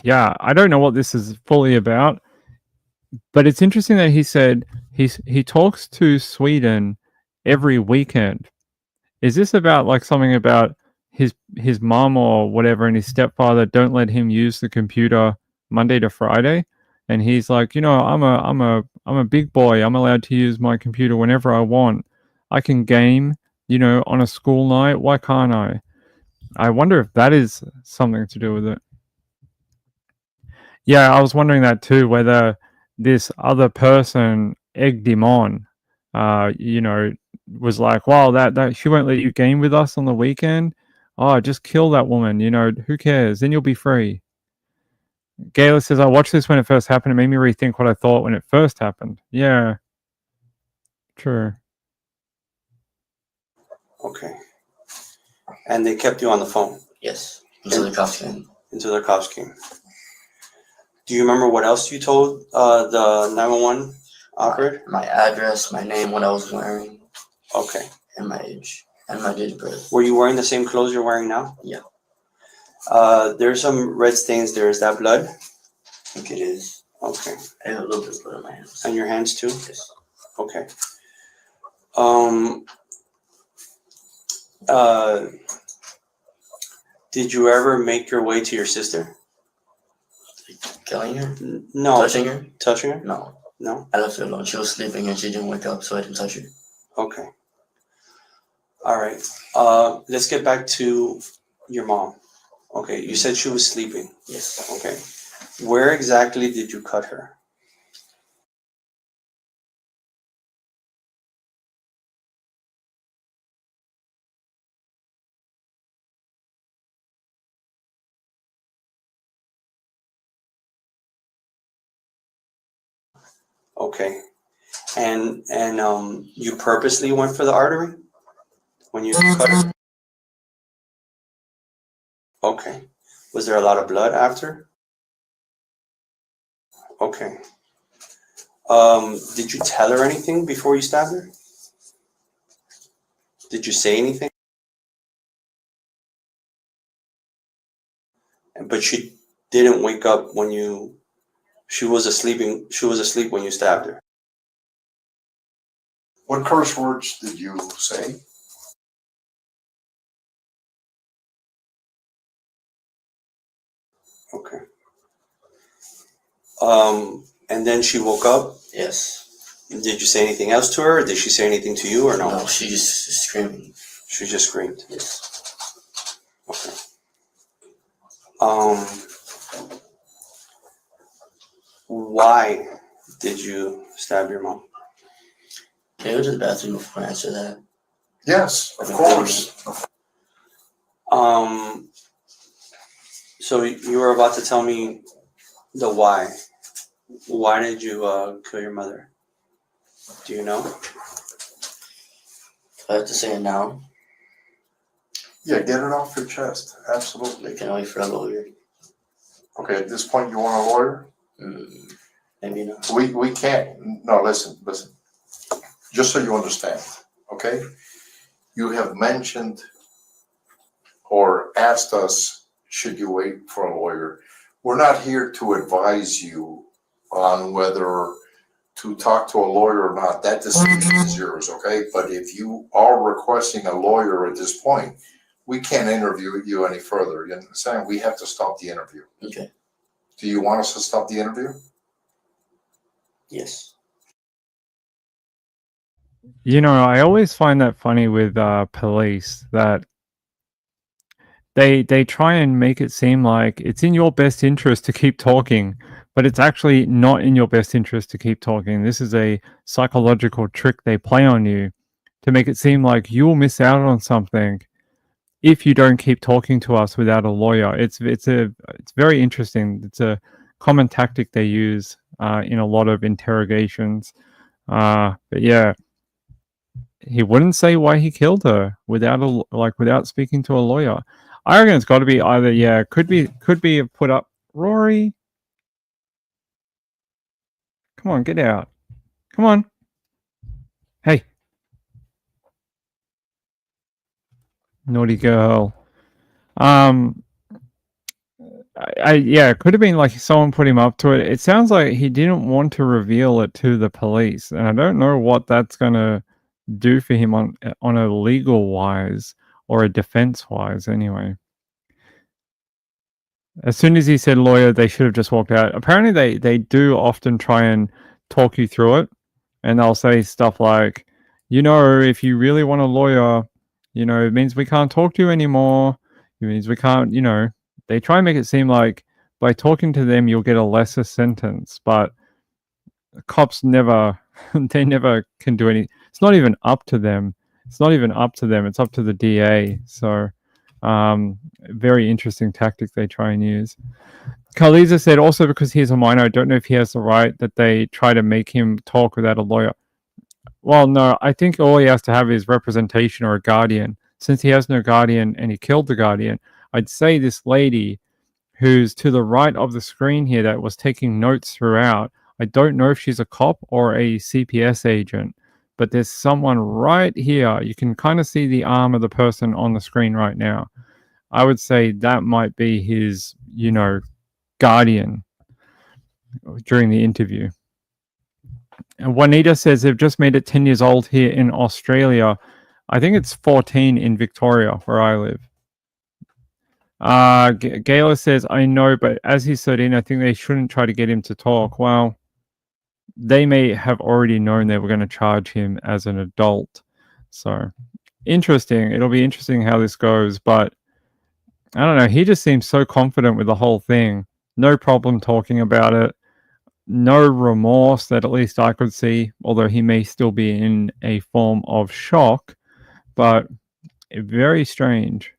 [SPEAKER 1] Yeah, I don't know what this is fully about, but it's interesting that he said he talks to Sweden every weekend. Is this about like something about his mom or whatever and his stepfather don't let him use the computer Monday to Friday? And he's like, I'm a big boy. I'm allowed to use my computer whenever I want. I can game, on a school night. Why can't I? I wonder if that is something to do with it. Yeah, I was wondering that too, whether this other person egged him on, was like, wow, that she won't let you game with us on the weekend. Oh, just kill that woman, who cares? Then you'll be free. Gayla says, I watched this when it first happened. It made me rethink what I thought when it first happened. Yeah. True.
[SPEAKER 22] Okay. And they kept you on the phone?
[SPEAKER 21] Yes. Until the cops came.
[SPEAKER 22] Until the cops came. Do you remember what else you told the 911 operator?
[SPEAKER 21] My address, my name, what I was wearing.
[SPEAKER 22] Okay.
[SPEAKER 21] And my age. And my date of birth.
[SPEAKER 22] Were you wearing the same clothes you're wearing now?
[SPEAKER 21] Yeah.
[SPEAKER 22] There's some red stains there. Is that blood?
[SPEAKER 21] I think it is.
[SPEAKER 22] Okay.
[SPEAKER 21] I have a little bit of blood on my hands.
[SPEAKER 22] And your hands too?
[SPEAKER 21] Yes.
[SPEAKER 22] Okay. Did you ever make your way to your sister?
[SPEAKER 21] Killing her?
[SPEAKER 22] No.
[SPEAKER 21] Touching her?
[SPEAKER 22] Touching her?
[SPEAKER 21] No.
[SPEAKER 22] No?
[SPEAKER 21] I left her alone. She was sleeping and she didn't wake up, so I didn't touch her.
[SPEAKER 22] Okay. All right. Let's get back to your mom. Okay. You said she was sleeping.
[SPEAKER 21] Yes.
[SPEAKER 22] Okay. Where exactly did you cut her? Okay. And you purposely went for the artery when you cut her? Okay. Was there a lot of blood after? Okay. Did you tell her anything before you stabbed her? Did you say anything? But she didn't wake up when you. She was asleep when you stabbed her.
[SPEAKER 23] What curse words did you say?
[SPEAKER 22] Okay. And then she woke up?
[SPEAKER 21] Yes.
[SPEAKER 22] Did you say anything else to her? Or did she say anything to you or no?
[SPEAKER 21] No, she just screamed.
[SPEAKER 22] She just screamed?
[SPEAKER 21] Yes.
[SPEAKER 22] Okay. Why did you stab your mom?
[SPEAKER 21] Can you go to the bathroom before I answer that?
[SPEAKER 23] Yes, of course.
[SPEAKER 22] So So you were about to tell me the why. Why did you kill your mother? Do you know?
[SPEAKER 21] I have to say it now.
[SPEAKER 23] Yeah, get it off your chest. Absolutely.
[SPEAKER 21] I can wait for a lawyer.
[SPEAKER 23] Okay, at this point, you want a lawyer?
[SPEAKER 21] Maybe not.
[SPEAKER 23] We can't. No, listen. Just so you understand, okay? You have mentioned or asked us, should you wait for a lawyer? We're not here to advise you on whether to talk to a lawyer or not. That decision is yours, okay? But if you are requesting a lawyer at this point, we can't interview you any further. You understand? We have to stop the interview.
[SPEAKER 21] Okay.
[SPEAKER 23] Do you want us to stop the interview?
[SPEAKER 21] Yes.
[SPEAKER 1] You know, I always find that funny with police that they try and make it seem like it's in your best interest to keep talking, but it's actually not in your best interest to keep talking. This is a psychological trick they play on you to make it seem like you'll miss out on something if you don't keep talking to us without a lawyer. It's very interesting. It's a common tactic they use in a lot of interrogations. But yeah, he wouldn't say why he killed her without speaking to a lawyer. I reckon it's got to be either could be put up. Rory, come on, get out. Come on. Hey, naughty girl. It could have been like someone put him up to it. It sounds like he didn't want to reveal it to the police, and I don't know what that's gonna do for him on a legal wise or a defense wise. Anyway, as soon as he said lawyer, they should have just walked out. Apparently, they do often try and talk you through it, and they'll say stuff like, if you really want a lawyer, it means we can't talk to you anymore. It means we can't, They try and make it seem like by talking to them, you'll get a lesser sentence, but cops never, they never can do any. It's not even up to them. It's up to the DA. So, very interesting tactic they try and use. Carliza said also because he's a minor, I don't know if he has the right that they try to make him talk without a lawyer. Well, no, I think all he has to have is representation or a guardian. Since he has no guardian and he killed the guardian, I'd say this lady who's to the right of the screen here that was taking notes throughout, I don't know if she's a cop or a CPS agent, but there's someone right here. You can kind of see the arm of the person on the screen right now. I would say that might be his, guardian during the interview. And Juanita says they've just made it 10 years old here in Australia. I think it's 14 in Victoria, where I live. Gayla says, I know, but as he's 13, I think they shouldn't try to get him to talk. Well, they may have already known they were going to charge him as an adult. So, interesting. It'll be interesting how this goes, but I don't know. He just seems so confident with the whole thing. No problem talking about it. No remorse that at least I could see, although he may still be in a form of shock, but very strange.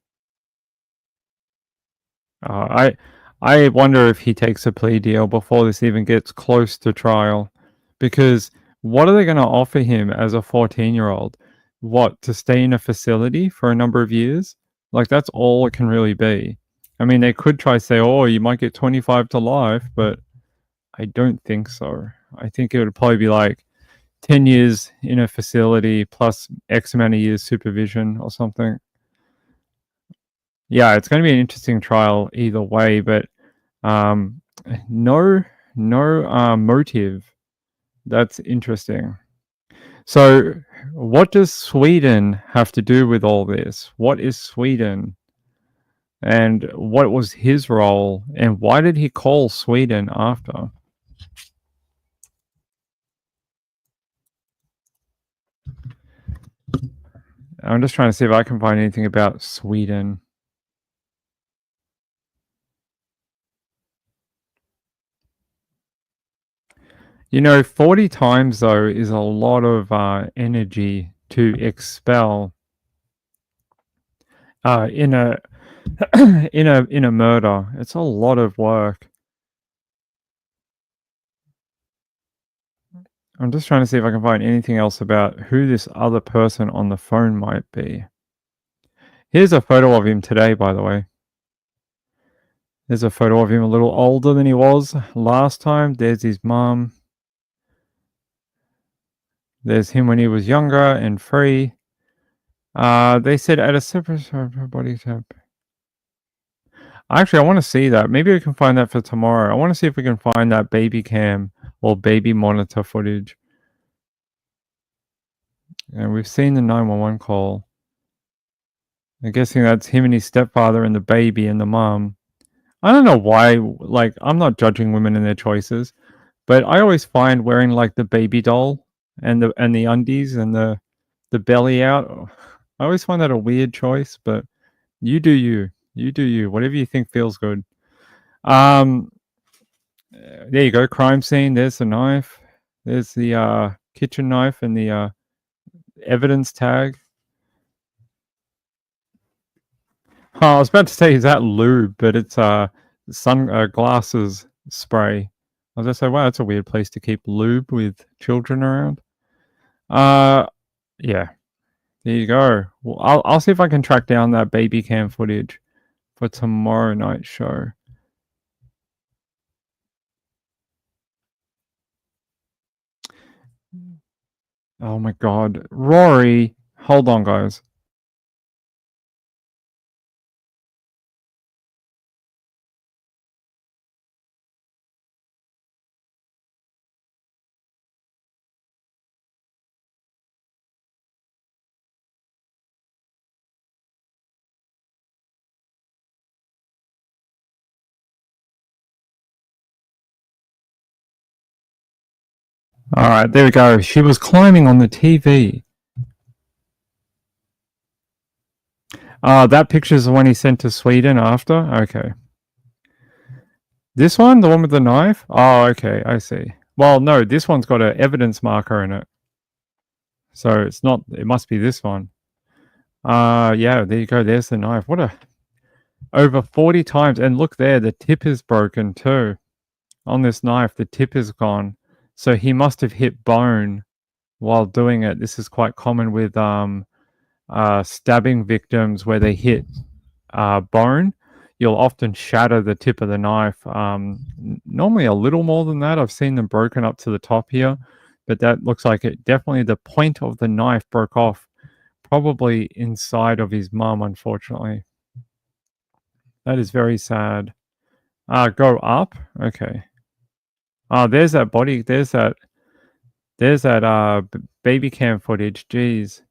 [SPEAKER 1] I wonder if he takes a plea deal before this even gets close to trial, because what are they going to offer him as a 14-year-old? What, to stay in a facility for a number of years? Like, that's all it can really be. I mean, they could try to say, oh, you might get 25 to life, but I don't think so. I think it would probably be like 10 years in a facility plus X amount of years supervision or something. Yeah, it's going to be an interesting trial either way, but no motive. That's interesting. So, what does Sweden have to do with all this? What is Sweden? And what was his role? And why did he call Sweden after? I'm just trying to see if I can find anything about Sweden. 40 times, though, is a lot of energy to expel in a in a murder. It's a lot of work. I'm just trying to see if I can find anything else about who this other person on the phone might be. Here's a photo of him today, by the way. There's a photo of him a little older than he was last time. There's his mum. There's him when he was younger and free. They said at a separate body type. Actually, I want to see that. Maybe we can find that for tomorrow. I want to see if we can find that baby cam or baby monitor footage. And we've seen the 911 call. I'm guessing that's him and his stepfather and the baby and the mum. I don't know why, like, I'm not judging women and their choices, but I always find wearing like the baby doll and the undies and the belly out. I always find that a weird choice, but you do you. You do you. Whatever you think feels good. There you go. Crime scene. There's the knife. There's the kitchen knife and the evidence tag. Oh, I was about to say, is that lube? But it's sunglasses spray. I was just say, wow, that's a weird place to keep lube with children around. Yeah. There you go. Well, I'll see if I can track down that baby cam footage for tomorrow night's show. Oh my god. Rory, hold on, guys. Alright, there we go. She was climbing on the TV. That picture's the one he sent to Sweden after? Okay. This one? The one with the knife? Oh, okay, I see. Well, no, this one's got an evidence marker in it. So it's not, it must be this one. Yeah, there you go. There's the knife. What a, over 40 times. And look there, the tip is broken too. On this knife, the tip is gone. So he must have hit bone while doing it. This is quite common with stabbing victims where they hit bone. You'll often shatter the tip of the knife. Normally a little more than that. I've seen them broken up to the top here, but that looks like it. Definitely the point of the knife broke off, probably inside of his mum, unfortunately. That is very sad. Go up. Okay. There's that body. There's that baby cam footage. Jeez.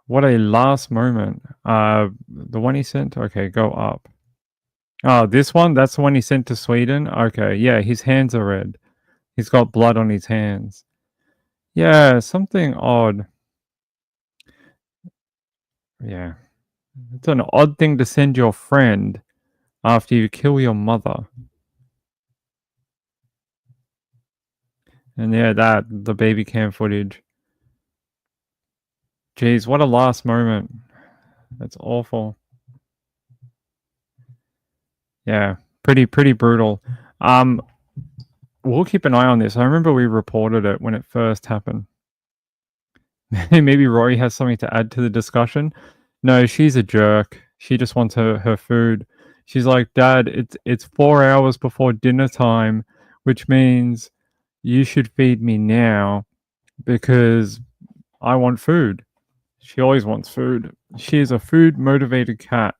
[SPEAKER 1] What a last moment. The one he sent? Okay, go up. Oh, this one? That's the one he sent to Sweden? Okay, yeah, his hands are red. He's got blood on his hands. Yeah, something odd. Yeah. It's an odd thing to send your friend after you kill your mother. And yeah, the baby cam footage. Jeez, what a last moment. That's awful. Yeah, pretty brutal. We'll keep an eye on this. I remember we reported it when it first happened. Maybe Rory has something to add to the discussion. No, she's a jerk. She just wants her food. She's like, Dad, it's 4 hours before dinner time, which means you should feed me now because I want food. She always wants food. She is a food-motivated cat.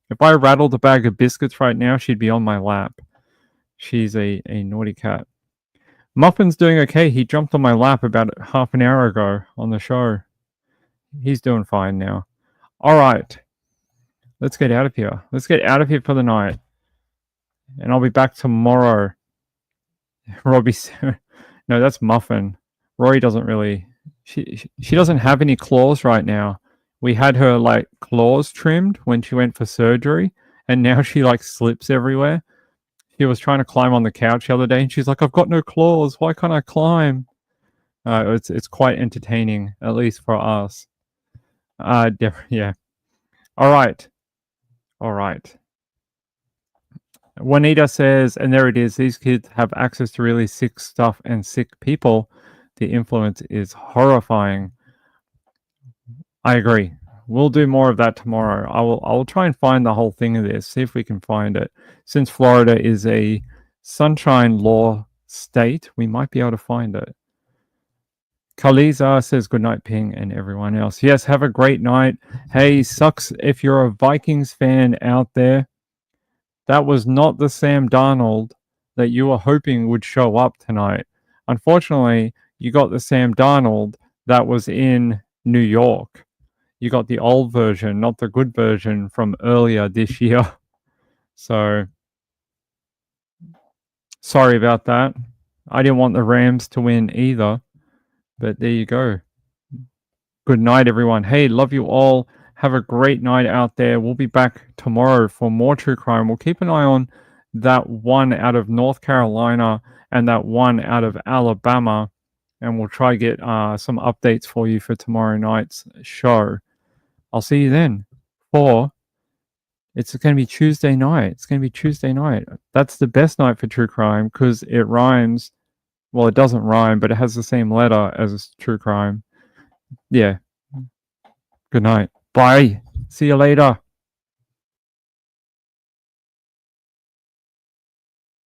[SPEAKER 1] If I rattled a bag of biscuits right now, she'd be on my lap. She's a naughty cat. Muffin's doing okay. He jumped on my lap about half an hour ago on the show. He's doing fine now. All right. Let's get out of here. Let's get out of here for the night. And I'll be back tomorrow. Robbie... No, that's Muffin. Rory doesn't really... She doesn't have any claws right now. We had her like claws trimmed when she went for surgery, and now she like slips everywhere. She was trying to climb on the couch the other day, and she's like, "I've got no claws. Why can't I climb?" It's quite entertaining, at least for us. Yeah. All right. All right. Juanita says, and there it is, these kids have access to really sick stuff and sick people. The influence is horrifying. I agree. We'll do more of that tomorrow. I will try and find the whole thing of this, see if we can find it. Since Florida is a sunshine law state, we might be able to find it. Kaliza says good night, Ping, and everyone else. Yes, have a great night. Hey, sucks if you're a Vikings fan out there. That was not the Sam Darnold that you were hoping would show up tonight. Unfortunately, you got the Sam Darnold that was in New York. You got the old version, not the good version from earlier this year. So, sorry about that. I didn't want the Rams to win either. But there you go. Good night, everyone. Hey, love you all. Have a great night out there. We'll be back tomorrow for more true crime. We'll keep an eye on that one out of North Carolina and that one out of Alabama. And we'll try to get some updates for you for tomorrow night's show. I'll see you then. It's going to be Tuesday night. It's going to be Tuesday night. That's the best night for true crime because it rhymes. Well, it doesn't rhyme, but it has the same letter as true crime. Yeah. Good night. Bye. See you later.